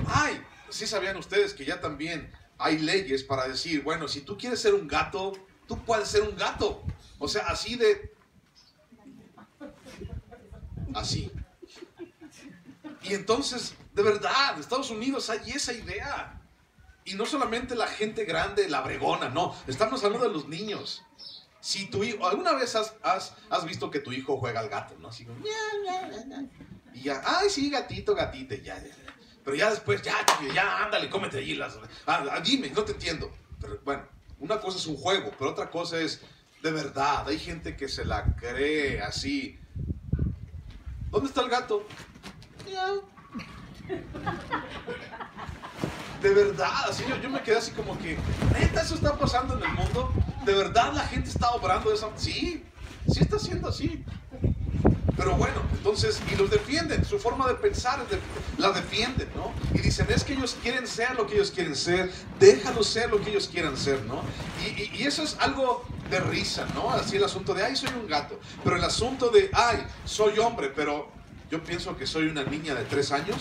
Ay, ¿sí sabían ustedes que ya también hay leyes para decir, bueno, si tú quieres ser un gato, tú puedes ser un gato? O sea, así de... Así. Y entonces, de verdad, en Estados Unidos hay esa idea. Y no solamente la gente grande, la bregona, no. Estamos hablando de los niños. Si tu hijo, alguna vez has visto que tu hijo juega al gato, ¿no? Así como, y ya, ay, sí, gatito, gatita, ya. Pero ya después, ya, ándale, cómete allí las... dime, no te entiendo. Pero bueno, una cosa es un juego, pero otra cosa es, de verdad, hay gente que se la cree así. ¿Dónde está el gato? De verdad, así yo me quedé así como que, ¿neta eso está pasando en el mundo? ¿De verdad la gente está obrando de esa? Sí está siendo así. Pero bueno, entonces, y los defienden, su forma de pensar la defienden, ¿no? Y dicen, es que ellos quieren ser lo que ellos quieren ser, déjalos ser lo que ellos quieran ser, ¿no? Y eso es algo de risa, ¿no? Así el asunto de, ay, soy un gato. Pero el asunto de, ay, soy hombre, pero yo pienso que soy una niña de 3 años.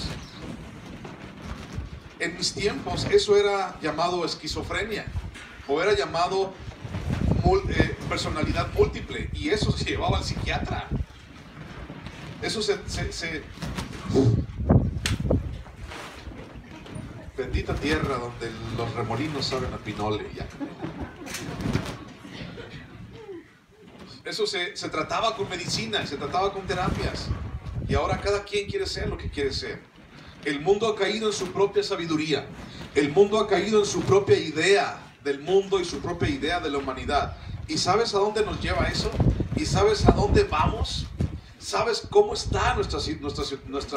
En mis tiempos eso era llamado esquizofrenia o era llamado personalidad múltiple, y eso se llevaba al psiquiatra. Eso bendita tierra donde los remolinos saben a pinole. Ya. Eso se trataba con medicina, se trataba con terapias. Y ahora cada quien quiere ser lo que quiere ser. El mundo ha caído en su propia sabiduría. El mundo ha caído en su propia idea del mundo y su propia idea de la humanidad. ¿Y sabes a dónde nos lleva eso? ¿Y sabes a dónde vamos? ¿Sabes cómo está nuestra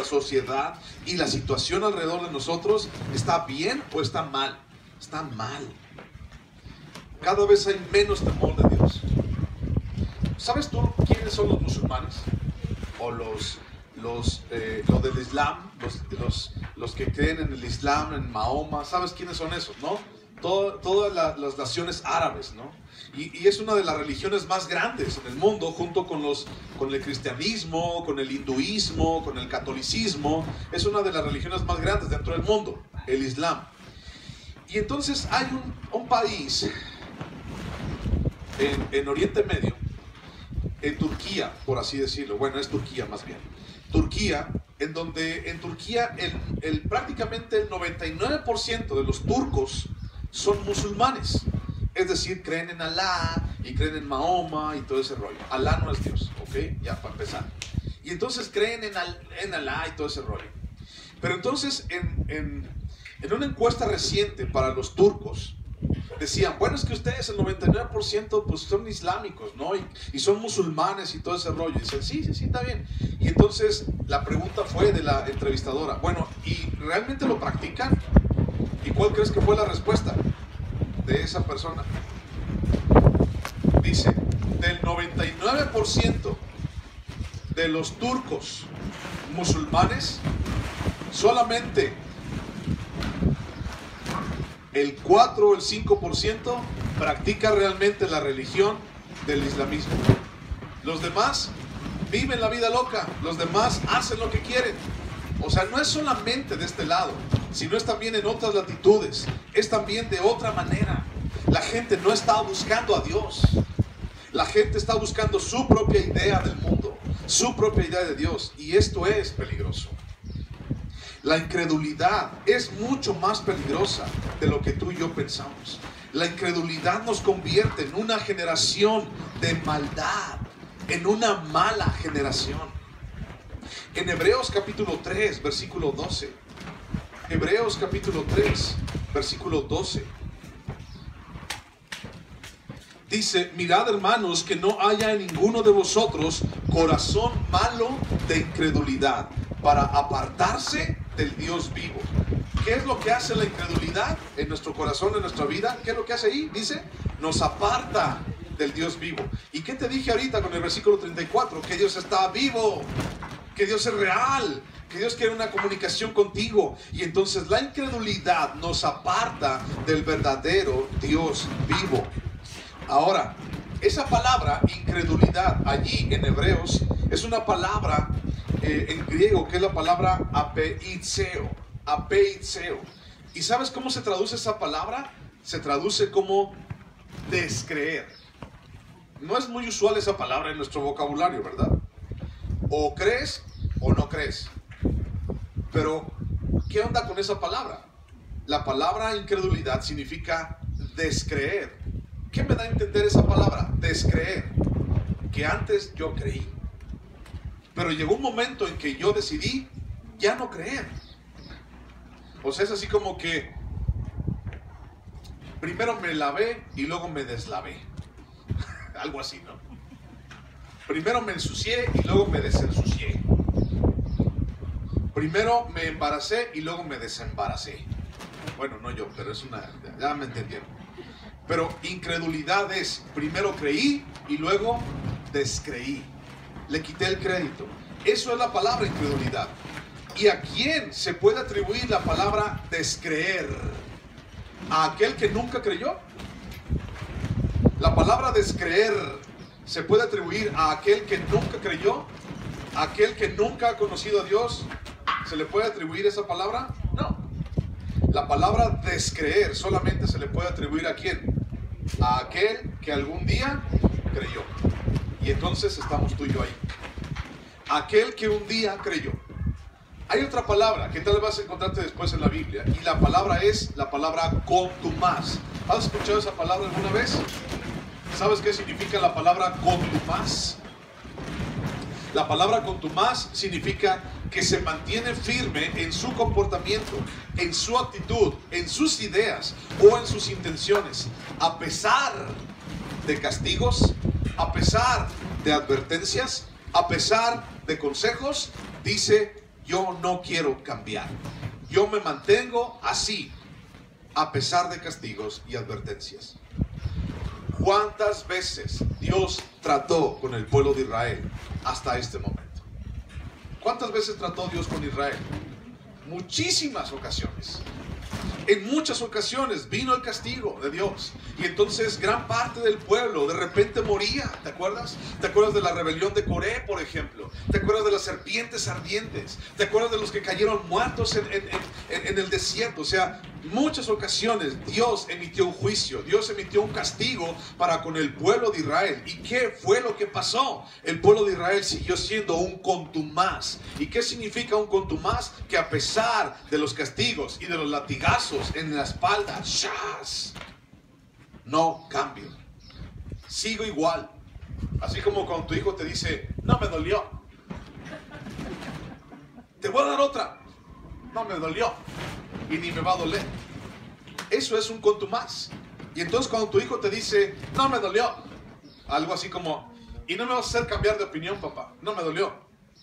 sociedad y la situación alrededor de nosotros? ¿Está bien o está mal? Está mal. Cada vez hay menos temor de Dios. ¿Sabes tú quiénes son los musulmanes? O lo del Islam, los que creen en el Islam, en Mahoma. ¿Sabes quiénes son esos, no? Todas las naciones árabes, ¿no? Y es una de las religiones más grandes en el mundo, junto con el cristianismo, con el hinduismo, con el catolicismo. Es una de las religiones más grandes dentro del mundo, el Islam. Y entonces hay un país en Oriente Medio, en Turquía, por así decirlo. Bueno, es Turquía más bien. Turquía, en donde en Turquía prácticamente el 99% de los turcos son musulmanes. Es decir, creen en Alá y creen en Mahoma y todo ese rollo. Alá no es Dios, ¿ok? Ya para empezar. Y entonces creen en Alá y todo ese rollo. Pero entonces en una encuesta reciente para los turcos, decían, bueno, es que ustedes el 99% pues son islámicos, ¿no? Y son musulmanes y todo ese rollo. Y dicen, sí, está bien. Y entonces la pregunta fue de la entrevistadora, bueno, ¿y realmente lo practican? ¿Y cuál crees que fue la respuesta de esa persona? Dice, del 99% de los turcos musulmanes, solamente el 4 o el 5% practica realmente la religión del islamismo. Los demás viven la vida loca, los demás hacen lo que quieren. O sea, no es solamente de este lado, sino es también en otras latitudes, es también de otra manera. La gente no está buscando a Dios, la gente está buscando su propia idea del mundo, su propia idea de Dios, y esto es peligroso. La incredulidad es mucho más peligrosa de lo que tú y yo pensamos. La incredulidad nos convierte en una generación de maldad, en una mala generación. En Hebreos capítulo 3, versículo 12. Hebreos capítulo 3, versículo 12. Dice, mirad hermanos, que no haya en ninguno de vosotros corazón malo de incredulidad, para apartarse del Dios vivo. ¿Qué es lo que hace la incredulidad en nuestro corazón, en nuestra vida? ¿Qué es lo que hace ahí? Dice, nos aparta del Dios vivo. ¿Y qué te dije ahorita con el versículo 34? Que Dios está vivo, que Dios es real, que Dios quiere una comunicación contigo. Y entonces la incredulidad nos aparta del verdadero Dios vivo. Ahora, esa palabra incredulidad allí en Hebreos es una palabra en griego que es la palabra apeitzeo. Apeitzeo. ¿Y sabes cómo se traduce esa palabra? Se traduce como descreer. No es muy usual esa palabra en nuestro vocabulario, ¿verdad? O crees o no crees. Pero, ¿qué onda con esa palabra? La palabra incredulidad significa descreer. ¿Qué me da a entender esa palabra? Descreer. Que antes yo creí. Pero llegó un momento en que yo decidí ya no creer. O sea, es así como que primero me lavé y luego me deslavé. Algo así, ¿no? Primero me ensucié y luego me desensucié. Primero me embaracé y luego me desembaracé. Bueno, no yo, pero es una... Ya me entendieron. Pero incredulidad es, primero creí y luego descreí. Le quité el crédito. Eso es la palabra incredulidad. ¿Y a quién se puede atribuir la palabra descreer? ¿A aquel que nunca creyó? La palabra descreer se puede atribuir a aquel que nunca creyó, a aquel que nunca ha conocido a Dios. ¿Se le puede atribuir esa palabra? No. La palabra descreer solamente se le puede atribuir a quién? A aquel que algún día creyó. Y entonces estamos tú y yo ahí. Aquel que un día creyó. Hay otra palabra que tal vez vas a encontrarte después en la Biblia, y la palabra es la palabra contumaz. ¿Has escuchado esa palabra alguna vez? ¿Sabes qué significa la palabra contumaz? La palabra contumaz significa que se mantiene firme en su comportamiento, en su actitud, en sus ideas o en sus intenciones, a pesar de castigos, a pesar de advertencias, a pesar de consejos. Dice, yo no quiero cambiar, yo me mantengo así, a pesar de castigos y advertencias. ¿Cuántas veces Dios trató con el pueblo de Israel hasta este momento? ¿Cuántas veces trató Dios con Israel? Muchísimas ocasiones. En muchas ocasiones vino el castigo de Dios. Y entonces gran parte del pueblo de repente moría. ¿Te acuerdas? ¿Te acuerdas de la rebelión de Coré, por ejemplo? ¿Te acuerdas de las serpientes ardientes? ¿Te acuerdas de los que cayeron muertos en el desierto? O sea, muchas ocasiones Dios emitió un juicio. Dios emitió un castigo para con el pueblo de Israel. ¿Y qué fue lo que pasó? El pueblo de Israel siguió siendo un contumaz. ¿Y qué significa un contumaz? Que a pesar de los castigos y de los latigazos en la espalda, ¡shas!, no cambio, sigo igual. Así como cuando tu hijo te dice, no me dolió, te voy a dar otra, no me dolió y ni me va a doler. Eso es un contumaz. Y entonces cuando tu hijo te dice, no me dolió, algo así como, y no me vas a hacer cambiar de opinión, papá, no me dolió.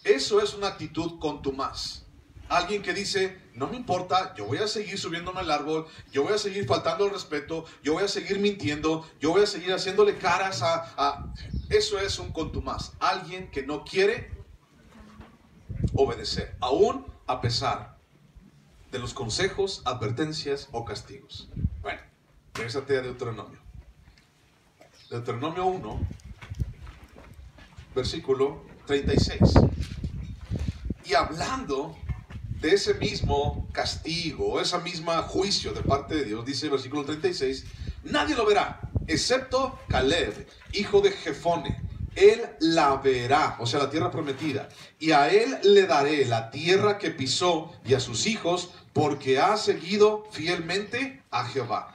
Eso es una actitud contumaz. Alguien que dice, no me importa, yo voy a seguir subiéndome al árbol, yo voy a seguir faltando al respeto, yo voy a seguir mintiendo, yo voy a seguir haciéndole caras a... Eso es un contumaz. Alguien que no quiere obedecer, aún a pesar de los consejos, advertencias o castigos. Bueno, regrésate a Deuteronomio. Deuteronomio 1, versículo 36. Y hablando de ese mismo castigo, esa misma juicio de parte de Dios, dice el versículo 36, nadie lo verá, excepto Caleb, hijo de Jefone. Él la verá, o sea, la tierra prometida, y a él le daré la tierra que pisó y a sus hijos, porque ha seguido fielmente a Jehová.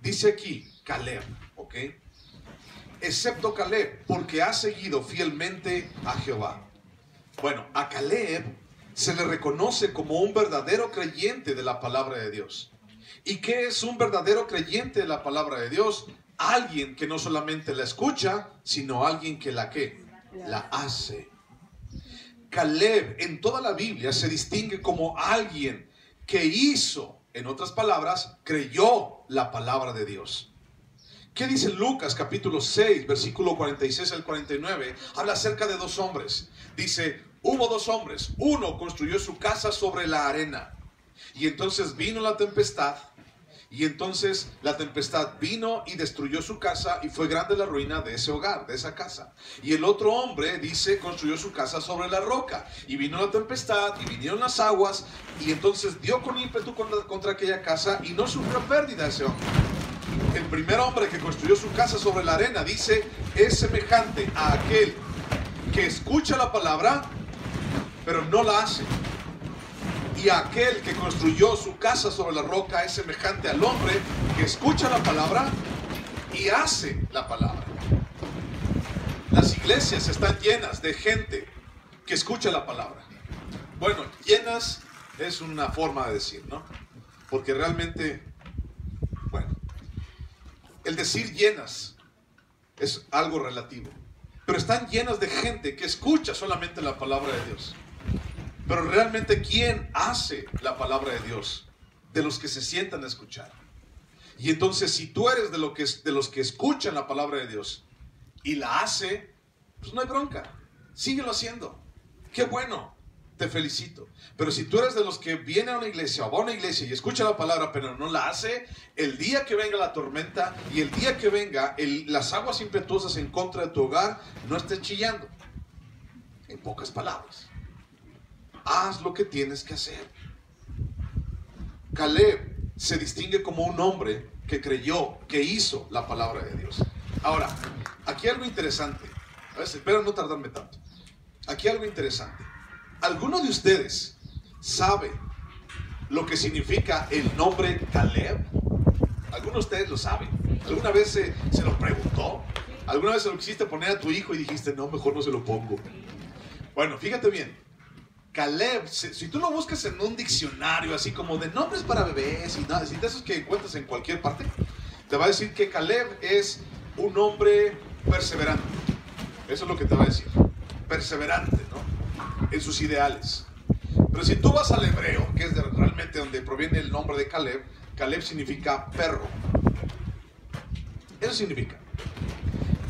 Dice aquí, Caleb, ¿ok? Excepto Caleb, porque ha seguido fielmente a Jehová. Bueno, a Caleb se le reconoce como un verdadero creyente de la palabra de Dios. ¿Y qué es un verdadero creyente de la palabra de Dios? Alguien que no solamente la escucha, sino alguien que la ¿qué? La hace. Caleb en toda la Biblia se distingue como alguien que hizo, en otras palabras, creyó la palabra de Dios. ¿Qué dice Lucas capítulo 6, versículo 46 al 49? Habla acerca de dos hombres. Dice, hubo dos hombres. Uno construyó su casa sobre la arena. Y entonces vino la tempestad. Y entonces la tempestad vino y destruyó su casa. Y fue grande la ruina de ese hogar, de esa casa. Y el otro hombre, dice, construyó su casa sobre la roca. Y vino la tempestad y vinieron las aguas. Y entonces dio con ímpetu contra aquella casa. Y no sufrió pérdida ese hombre. El primer hombre que construyó su casa sobre la arena, dice, es semejante a aquel que escucha la palabra, pero no la hace. Y aquel que construyó su casa sobre la roca es semejante al hombre que escucha la palabra y hace la palabra. Las iglesias están llenas de gente que escucha la palabra. Bueno, llenas es una forma de decir, ¿no? Porque realmente, bueno, el decir llenas es algo relativo. Pero están llenas de gente que escucha solamente la palabra de Dios. Pero realmente, ¿quién hace la palabra de Dios? De los que se sientan a escuchar. Y entonces, si tú eres de los que escuchan la palabra de Dios y la hace, pues no hay bronca. Síguelo haciendo. Qué bueno. Te felicito. Pero si tú eres de los que viene a una iglesia o va a una iglesia y escucha la palabra pero no la hace, el día que venga la tormenta y el día que venga las aguas impetuosas en contra de tu hogar, no estés chillando. En pocas palabras, haz lo que tienes que hacer. Caleb se distingue como un hombre que creyó, que hizo la palabra de Dios. Ahora, aquí algo interesante. A ver, espero no tardarme tanto. Aquí algo interesante. ¿Alguno de ustedes sabe lo que significa el nombre Caleb? ¿Alguno de ustedes lo sabe? ¿Alguna vez se lo preguntó? ¿Alguna vez se lo quisiste poner a tu hijo y dijiste, no, mejor no se lo pongo? Bueno, fíjate bien. Caleb, si tú lo buscas en un diccionario así como de nombres para bebés y nada, de esos que encuentras en cualquier parte, te va a decir que Caleb es un hombre perseverante. Eso es lo que te va a decir. Perseverante, ¿no? En sus ideales. Pero si tú vas al hebreo, que es realmente donde proviene el nombre de Caleb, Caleb significa perro. Eso significa.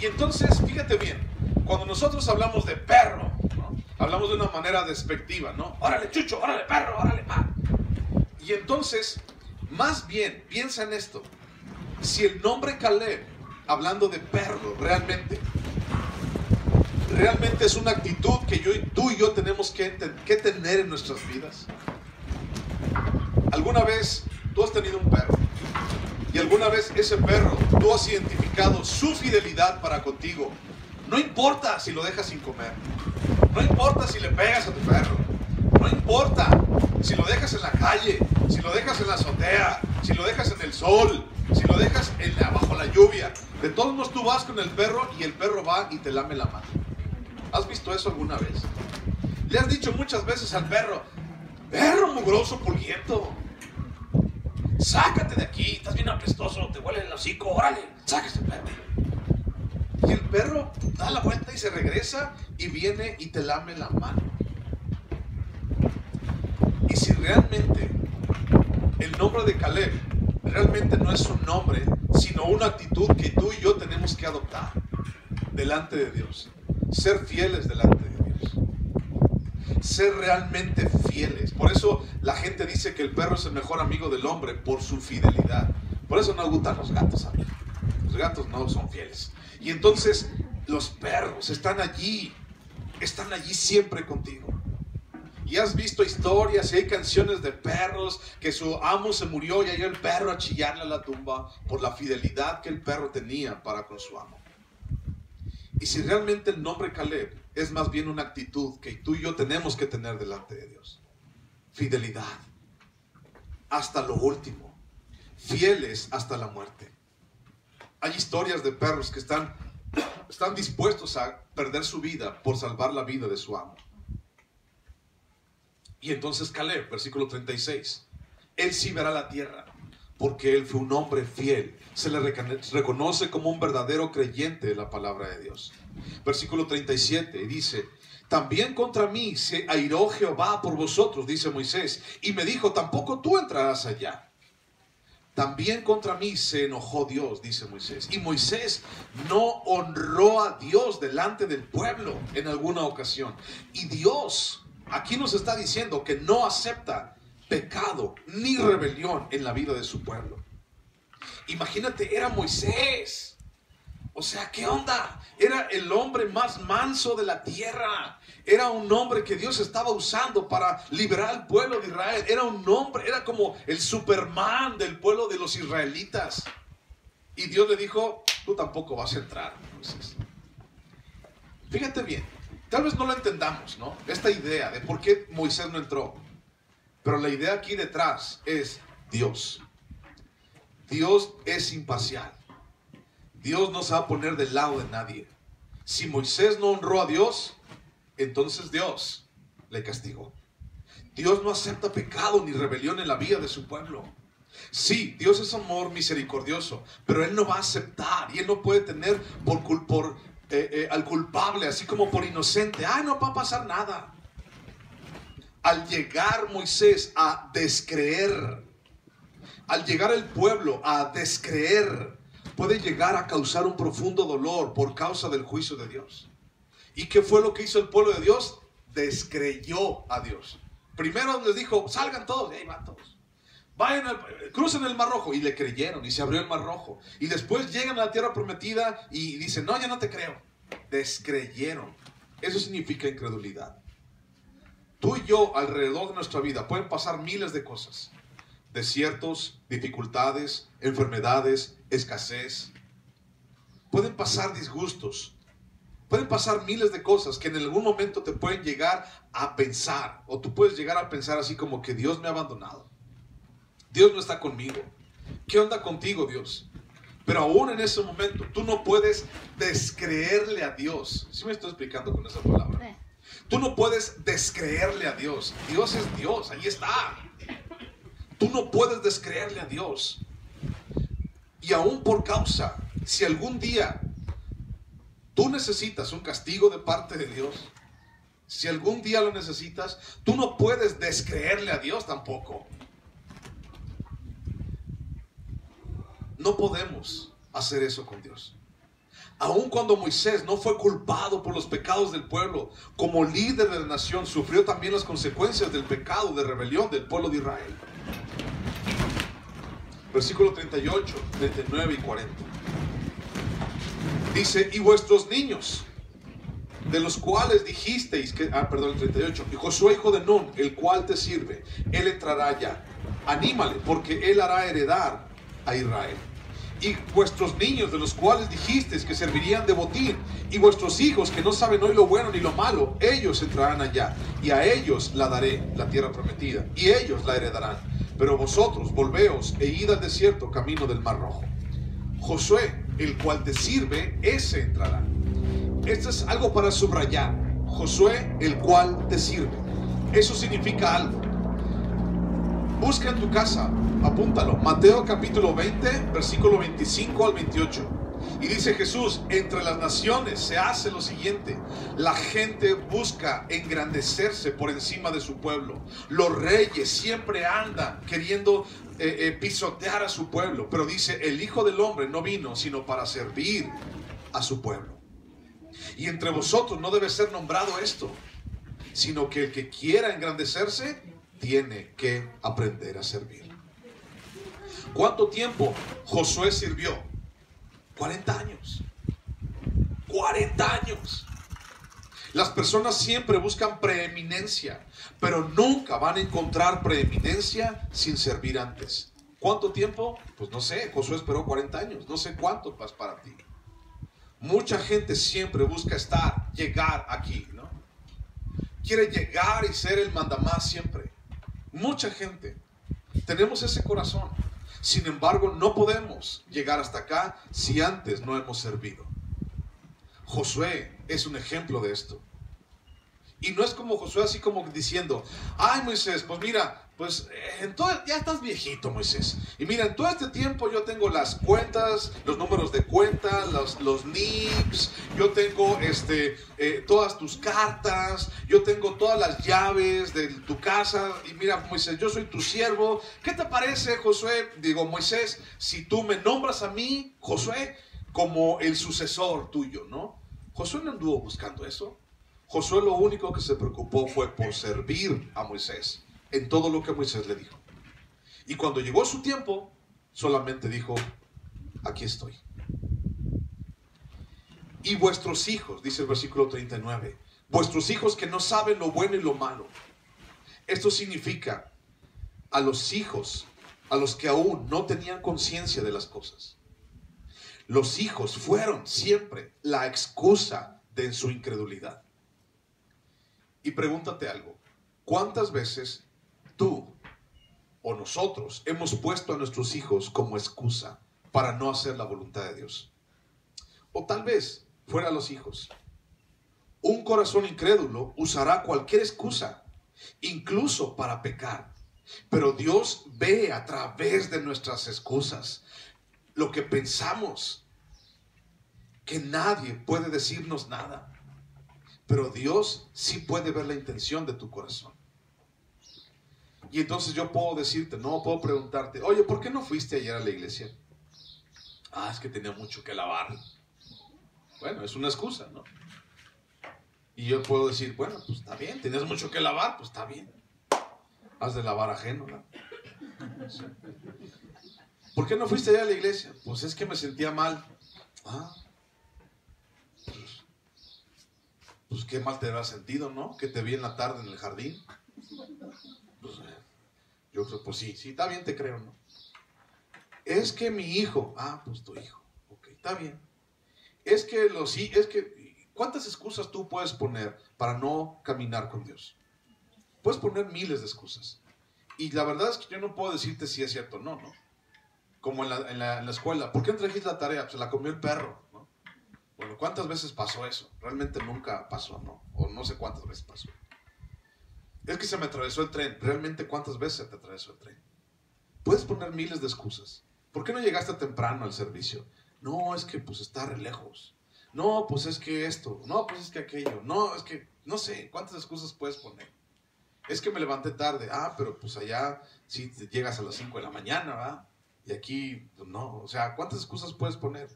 Y entonces, fíjate bien, cuando nosotros hablamos de perro, ¿no? Hablamos de una manera despectiva, ¿no? Órale, chucho, órale, perro, órale, pa. Y entonces, más bien, piensa en esto. Si el nombre Caleb, hablando de perro, realmente es una actitud que tú y yo tenemos que tener en nuestras vidas. ¿Alguna vez tú has tenido un perro? Y alguna vez ese perro, tú has identificado su fidelidad para contigo. No importa si lo dejas sin comer. No importa si le pegas a tu perro. No importa si lo dejas en la calle, si lo dejas en la azotea, si lo dejas en el sol, si lo dejas bajo la lluvia. De todos modos tú vas con el perro y el perro va y te lame la mano. ¿Has visto eso alguna vez? Le has dicho muchas veces al perro, perro mugroso, pulguiento, sácate de aquí, estás bien apestoso, te huele el hocico, órale, sáquese el perro. Y el perro da la vuelta y se regresa y viene y te lame la mano. Y si realmente el nombre de Caleb realmente no es un nombre, sino una actitud que tú y yo tenemos que adoptar delante de Dios. Ser fieles delante de Dios. Ser realmente fieles. Por eso la gente dice que el perro es el mejor amigo del hombre por su fidelidad. Por eso no gustan los gatos, amigo. Los gatos no son fieles. Y entonces los perros están allí siempre contigo. Y has visto historias y hay canciones de perros que su amo se murió y ahí el perro a chillarle a la tumba por la fidelidad que el perro tenía para con su amo. Y si realmente el nombre Caleb es más bien una actitud que tú y yo tenemos que tener delante de Dios. Fidelidad. Hasta lo último. Fieles hasta la muerte. Hay historias de perros que están dispuestos a perder su vida por salvar la vida de su amo. Y entonces Caleb, versículo 36, él sí verá la tierra, porque él fue un hombre fiel. Se le reconoce como un verdadero creyente de la palabra de Dios. Versículo 37 dice: también contra mí se airó Jehová por vosotros, dice Moisés, y me dijo: tampoco tú entrarás allá. También contra mí se enojó Dios, dice Moisés. Y Moisés no honró a Dios delante del pueblo en alguna ocasión. Y Dios aquí nos está diciendo que no acepta pecado ni rebelión en la vida de su pueblo. Imagínate, era Moisés. O sea, ¿qué onda? Era el hombre más manso de la tierra. Era un hombre que Dios estaba usando para liberar al pueblo de Israel. Era un hombre, era como el Superman del pueblo de los israelitas. Y Dios le dijo: tú tampoco vas a entrar, Moisés. Fíjate bien, tal vez no lo entendamos, ¿no? Esta idea de por qué Moisés no entró. Pero la idea aquí detrás es Dios. Dios es imparcial. Dios no se va a poner del lado de nadie. Si Moisés no honró a Dios, entonces Dios le castigó. Dios no acepta pecado ni rebelión en la vida de su pueblo. Sí, Dios es amor misericordioso, pero Él no va a aceptar y Él no puede tener al culpable así como por inocente. Ay, no va a pasar nada. Al llegar Moisés a descreer, al llegar el pueblo a descreer, puede llegar a causar un profundo dolor por causa del juicio de Dios. ¿Y qué fue lo que hizo el pueblo de Dios? Descreyó a Dios. Primero les dijo: salgan todos, y ahí van todos. Vayan, crucen el Mar Rojo. Y le creyeron y se abrió el Mar Rojo. Y después llegan a la tierra prometida y dicen: no, ya no te creo. Descreyeron. Eso significa incredulidad. Tú y yo, alrededor de nuestra vida, pueden pasar miles de cosas. Desiertos, dificultades, enfermedades, escasez. Pueden pasar disgustos. Pueden pasar miles de cosas que en algún momento te pueden llegar a pensar. O tú puedes llegar a pensar así como que Dios me ha abandonado. Dios no está conmigo. ¿Qué onda contigo, Dios? Pero aún en ese momento tú no puedes descreerle a Dios. ¿Sí me estoy explicando con esa palabra? Tú no puedes descreerle a Dios. Dios es Dios, ahí está. Tú no puedes descreerle a Dios. Y aún por causa, si algún día tú necesitas un castigo de parte de Dios, si algún día lo necesitas, tú no puedes descreerle a Dios tampoco. No podemos hacer eso con Dios. Aun cuando Moisés no fue culpado por los pecados del pueblo, como líder de la nación, sufrió también las consecuencias del pecado de rebelión del pueblo de Israel. Versículo 38, 39 y 40. Dice: y vuestros niños, de los cuales dijisteis que, el 38, y Josué hijo de Nun, el cual te sirve, él entrará ya. Anímale, porque él hará heredar a Israel. Y vuestros niños, de los cuales dijisteis que servirían de botín, y vuestros hijos que no saben hoy lo bueno ni lo malo, ellos entrarán allá, y a ellos la daré, la tierra prometida, y ellos la heredarán. Pero vosotros volveos e id al desierto, camino del Mar Rojo. Josué, el cual te sirve, ese entrará. Esto es algo para subrayar. Josué, el cual te sirve. Eso significa algo. Busca en tu casa, apúntalo. Mateo capítulo 20, versículo 25 al 28. Y dice Jesús: entre las naciones se hace lo siguiente: la gente busca engrandecerse por encima de su pueblo. Los reyes siempre andan queriendo pisotear a su pueblo. Pero dice: el Hijo del Hombre no vino sino para servir a su pueblo. Y entre vosotros no debe ser nombrado esto, sino que el que quiera engrandecerse tiene que aprender a servir. ¿Cuánto tiempo Josué sirvió? 40 años. 40 años. Las personas siempre buscan preeminencia, pero nunca van a encontrar preeminencia sin servir antes. ¿Cuánto tiempo? Pues no sé. Josué esperó 40 años. No sé cuánto más para ti. Mucha gente siempre busca llegar aquí, ¿no? Quiere llegar y ser el mandamás siempre. Mucha gente. Tenemos ese corazón. Sin embargo, no podemos llegar hasta acá si antes no hemos servido. Josué es un ejemplo de esto. Y no es como Josué así como diciendo: ay, Moisés, pues mira, pues ya estás viejito, Moisés. Y mira, en todo este tiempo yo tengo las cuentas, los números de cuenta, los NIPS, yo tengo todas tus cartas, yo tengo todas las llaves de tu casa. Y mira, Moisés, yo soy tu siervo. ¿Qué te parece, Josué? Digo, Moisés, si tú me nombras a mí, Josué, como el sucesor tuyo, ¿no? Josué no anduvo buscando eso. Josué lo único que se preocupó fue por servir a Moisés en todo lo que Moisés le dijo. Y cuando llegó su tiempo, solamente dijo, aquí estoy. Y vuestros hijos, dice el versículo 39, vuestros hijos que no saben lo bueno y lo malo. Esto significa a los hijos, a los que aún no tenían conciencia de las cosas. Los hijos fueron siempre la excusa de su incredulidad. Y pregúntate algo, ¿cuántas veces tú o nosotros hemos puesto a nuestros hijos como excusa para no hacer la voluntad de Dios? O tal vez fuera los hijos. Un corazón incrédulo usará cualquier excusa, incluso para pecar. Pero Dios ve a través de nuestras excusas lo que pensamos, que nadie puede decirnos nada. Pero Dios sí puede ver la intención de tu corazón. Y entonces yo puedo decirte, no, puedo preguntarte, oye, ¿por qué no fuiste ayer a la iglesia? Ah, es que tenía mucho que lavar. Bueno, es una excusa, ¿no? Y yo puedo decir, bueno, pues está bien, tenías mucho que lavar, pues está bien. Has de lavar ajeno, ¿no? Sí. ¿Por qué no fuiste ayer a la iglesia? Pues es que me sentía mal. Ah, pues qué mal te habrá sentido, ¿no? Que te vi en la tarde en el jardín. Pues, yo creo, pues sí, está bien, te creo, ¿no? Es que mi hijo, pues tu hijo, ok, está bien. ¿Cuántas excusas tú puedes poner para no caminar con Dios? Puedes poner miles de excusas. Y la verdad es que yo no puedo decirte si es cierto o no, ¿no? Como en la escuela, ¿por qué no trajiste la tarea? Pues se la comió el perro, ¿no? Bueno, ¿cuántas veces pasó eso? Realmente nunca pasó, ¿no? O no sé cuántas veces pasó. Es que se me atravesó el tren. ¿Realmente cuántas veces se te atravesó el tren? Puedes poner miles de excusas. ¿Por qué no llegaste temprano al servicio? No, es que pues está re lejos. No, pues es que esto. No, pues es que aquello. No, es que no sé. ¿Cuántas excusas puedes poner? Es que me levanté tarde. Pero pues allá sí llegas a las 5 de la mañana, ¿verdad? Y aquí pues no. O sea, ¿cuántas excusas puedes poner?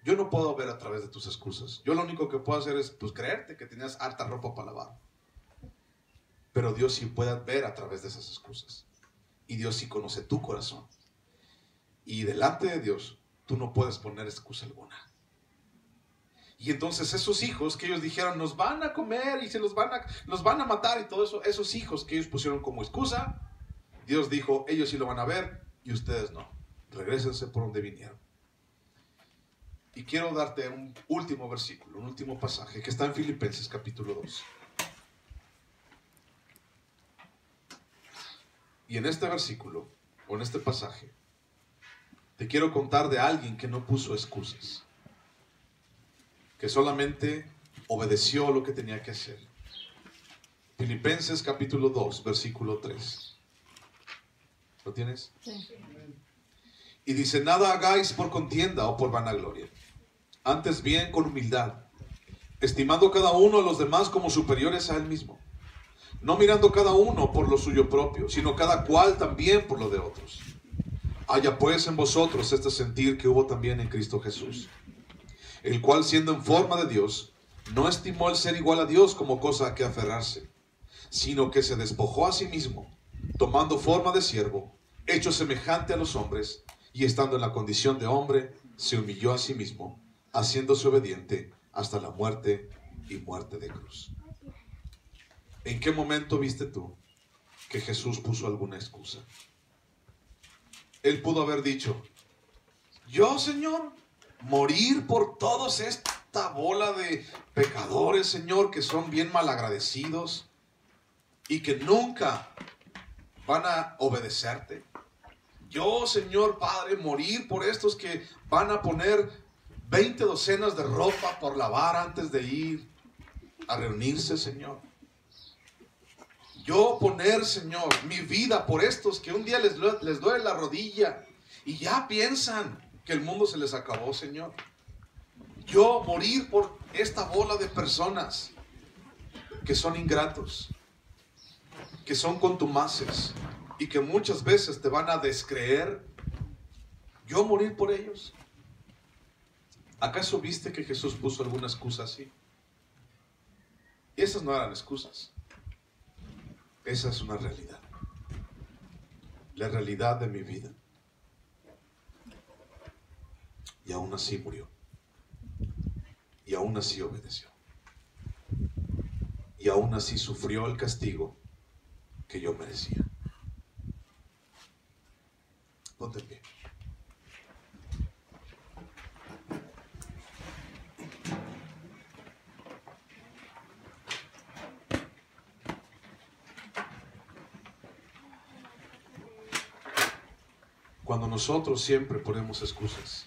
Yo no puedo ver a través de tus excusas. Yo lo único que puedo hacer es pues creerte que tenías harta ropa para lavar. Pero Dios sí puede ver a través de esas excusas. Y Dios sí conoce tu corazón. Y delante de Dios, tú no puedes poner excusa alguna. Y entonces esos hijos que ellos dijeron, nos van a comer y nos van a matar y todo eso, esos hijos que ellos pusieron como excusa, Dios dijo, ellos sí lo van a ver y ustedes no. Regrésense por donde vinieron. Y quiero darte un último versículo, un último pasaje que está en Filipenses capítulo 2. Y en este versículo, o en este pasaje, te quiero contar de alguien que no puso excusas, que solamente obedeció lo que tenía que hacer. Filipenses capítulo 2, versículo 3. ¿Lo tienes? Sí. Y dice, nada hagáis por contienda o por vanagloria, antes bien con humildad, estimando cada uno a los demás como superiores a él mismo, no mirando cada uno por lo suyo propio, sino cada cual también por lo de otros. Haya pues en vosotros este sentir que hubo también en Cristo Jesús, el cual siendo en forma de Dios, no estimó el ser igual a Dios como cosa a que aferrarse, sino que se despojó a sí mismo, tomando forma de siervo, hecho semejante a los hombres, y estando en la condición de hombre, se humilló a sí mismo, haciéndose obediente hasta la muerte y muerte de cruz. ¿En qué momento viste tú que Jesús puso alguna excusa? Él pudo haber dicho, yo, Señor, morir por todos esta bola de pecadores, Señor, que son bien malagradecidos y que nunca van a obedecerte. Yo, Señor Padre, morir por estos que van a poner 20 docenas de ropa por lavar antes de ir a reunirse, Señor. Yo poner, Señor, mi vida por estos que un día les duele la rodilla y ya piensan que el mundo se les acabó, Señor. Yo morir por esta bola de personas que son ingratos, que son contumaces y que muchas veces te van a descreer. Yo morir por ellos. ¿Acaso viste que Jesús puso alguna excusa así? Y esas no eran excusas. Esa es una realidad. La realidad de mi vida. Y aún así murió. Y aún así obedeció. Y aún así sufrió el castigo que yo merecía. Ponte en pie. Cuando nosotros siempre ponemos excusas,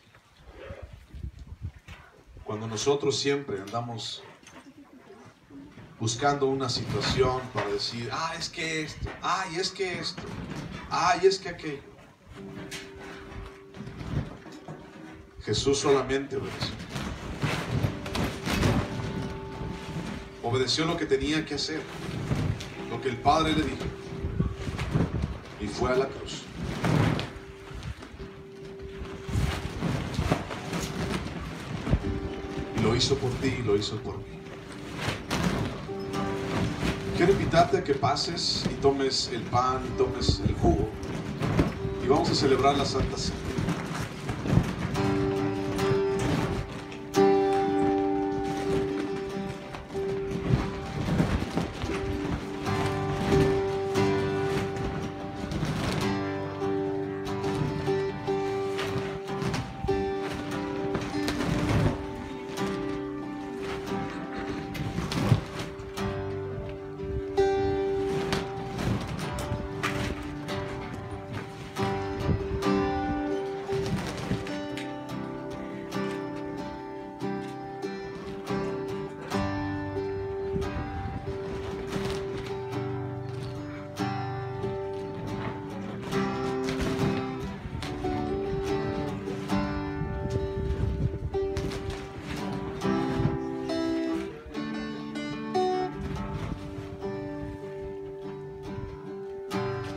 cuando nosotros siempre andamos buscando una situación para decir, es que esto, es que esto, es que aquello. Jesús solamente obedeció. Obedeció lo que tenía que hacer, lo que el Padre le dijo, y fue a la cruz. Y lo hizo por ti y lo hizo por mí. Quiero invitarte a que pases y tomes el pan, tomes el jugo, y vamos a celebrar la Santa Cena.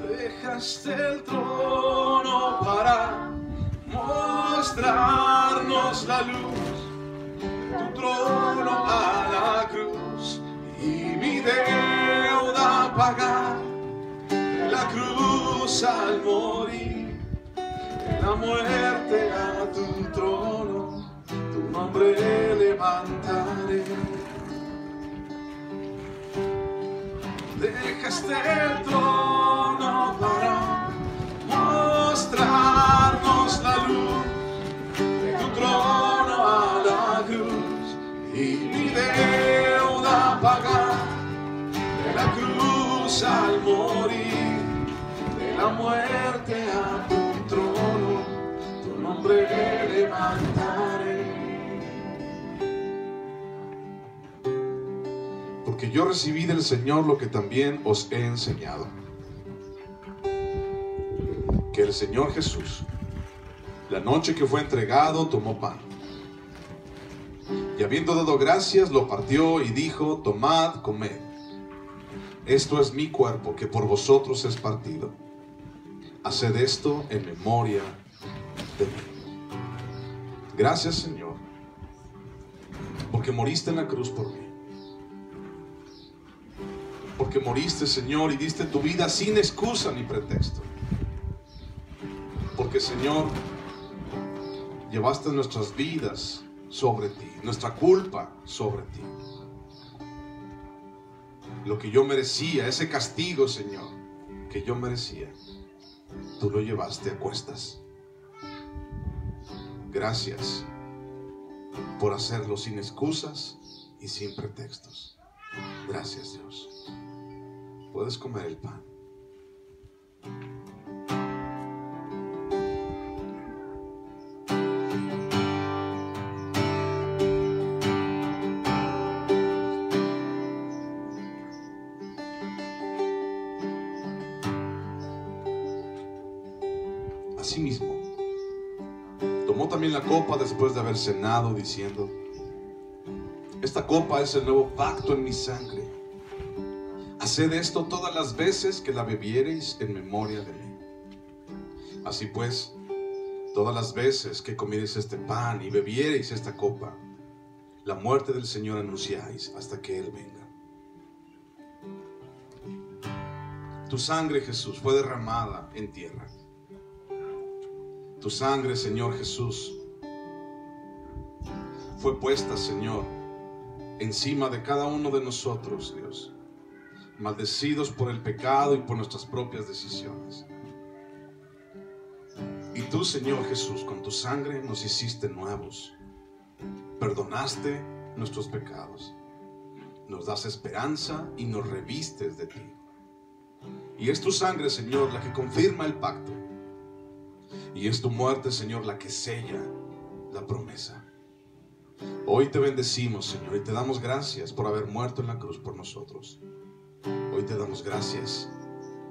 Dejaste el trono para mostrarnos la luz, tu trono a la cruz y mi deuda pagar, la cruz al morir, la muerte a tu trono, tu nombre levantaré. Dejaste el trono para mostrarnos la luz, tu trono a la cruz y mi deuda pagar, de la cruz al morir, de la muerte a tu trono, tu nombre levantaré. Porque yo recibí del Señor lo que también os he enseñado. Que el Señor Jesús, la noche que fue entregado, tomó pan. Y habiendo dado gracias, lo partió y dijo, tomad, comed. Esto es mi cuerpo que por vosotros es partido. Haced esto en memoria de mí. Gracias, Señor, porque moriste en la cruz por mí. Porque moriste, Señor, y diste tu vida sin excusa ni pretexto. Porque, Señor, llevaste nuestras vidas sobre ti, nuestra culpa sobre ti. Lo que yo merecía, ese castigo, Señor, que yo merecía, tú lo llevaste a cuestas. Gracias por hacerlo sin excusas y sin pretextos. Gracias, Dios. Puedes comer el pan. Asimismo, tomó también la copa después de haber cenado, diciendo: esta copa es el nuevo pacto en mi sangre. Haced esto todas las veces que la bebiereis en memoria de mí. Así pues, todas las veces que comiereis este pan y bebiereis esta copa, la muerte del Señor anunciáis hasta que Él venga. Tu sangre, Jesús, fue derramada en tierra. Tu sangre, Señor Jesús, fue puesta, Señor, encima de cada uno de nosotros, Dios, maldecidos por el pecado y por nuestras propias decisiones. Y tú, Señor Jesús, con tu sangre nos hiciste nuevos, perdonaste nuestros pecados, nos das esperanza y nos revistes de ti. Y es tu sangre, Señor, la que confirma el pacto, y es tu muerte, Señor, la que sella la promesa. Hoy te bendecimos, Señor, y te damos gracias por haber muerto en la cruz por nosotros. Hoy te damos gracias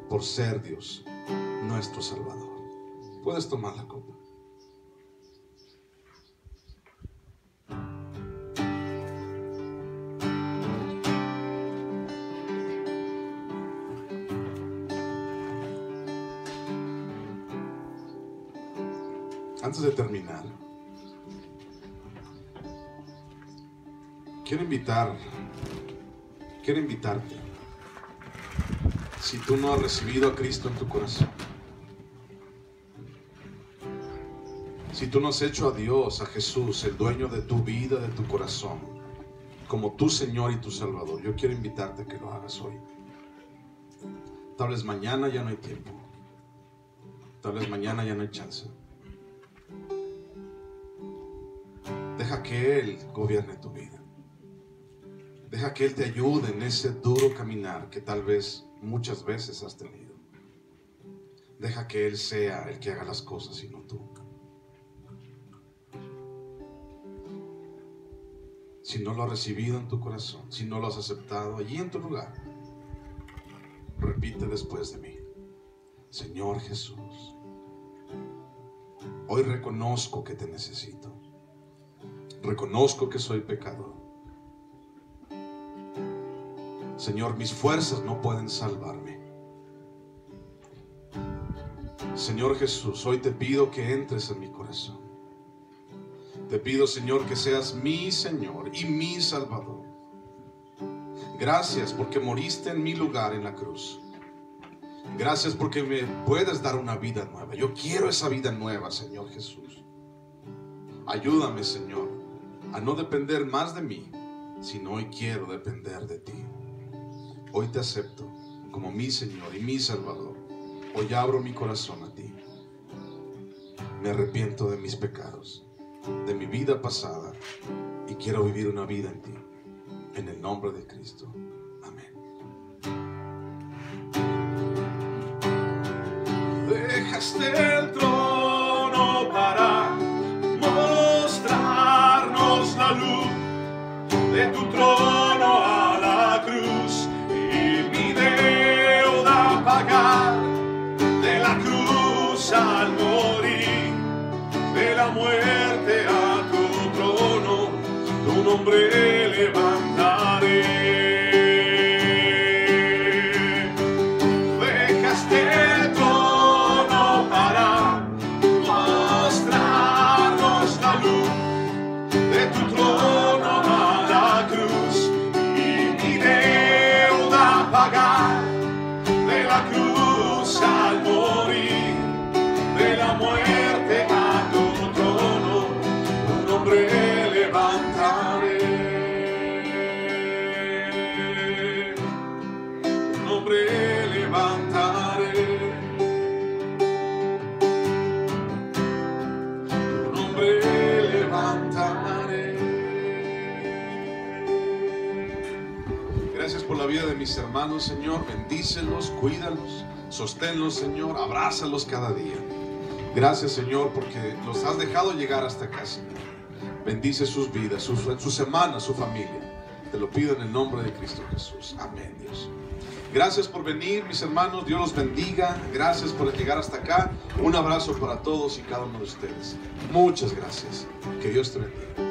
por ser, Dios, nuestro Salvador. Puedes tomar la copa. Antes de terminar, quiero invitarte. Si tú no has recibido a Cristo en tu corazón, si tú no has hecho a Dios, a Jesús, el dueño de tu vida, de tu corazón, como tu Señor y tu Salvador, yo quiero invitarte a que lo hagas hoy. Tal vez mañana ya no hay tiempo. Tal vez mañana ya no hay chance. Deja que Él gobierne tu vida. Deja que Él te ayude en ese duro caminar que tal vez muchas veces has tenido. Deja que Él sea el que haga las cosas y no tú. Si no lo has recibido en tu corazón, si no lo has aceptado allí en tu lugar, repite después de mí: Señor Jesús, hoy reconozco que te necesito. Reconozco que soy pecador. Señor, mis fuerzas no pueden salvarme. Señor Jesús, hoy te pido que entres en mi corazón. Te pido, Señor, que seas mi Señor y mi Salvador. Gracias porque moriste en mi lugar en la cruz. Gracias porque me puedes dar una vida nueva. Yo quiero esa vida nueva, Señor Jesús. Ayúdame, Señor, a no depender más de mí, sino hoy quiero depender de ti. Hoy te acepto como mi Señor y mi Salvador. Hoy abro mi corazón a ti. Me arrepiento de mis pecados, de mi vida pasada, y quiero vivir una vida en ti. En el nombre de Cristo. Amén. Dejaste el trono para mostrarnos la luz de tu trono a la cruz, y mi deuda pagar de la cruz al morir, de la muerte a tu trono, tu nombre levantaré. Dejaste el trono para mostrarnos la luz de tu trono a la cruz, y mi deuda pagar de la cruz al morir, de la muerte a tu trono, tu nombre levantaré. Tu nombre levantaré. Tu nombre levantaré. Gracias por la vida de mis hermanos, Señor. Bendícelos, cuídalos, sosténlos, Señor. Abrázalos cada día. Gracias, Señor, porque los has dejado llegar hasta acá, Señor. Bendice sus vidas, su semana, su familia. Te lo pido en el nombre de Cristo Jesús. Amén, Dios. Gracias por venir, mis hermanos. Dios los bendiga. Gracias por llegar hasta acá. Un abrazo para todos y cada uno de ustedes. Muchas gracias. Que Dios te bendiga.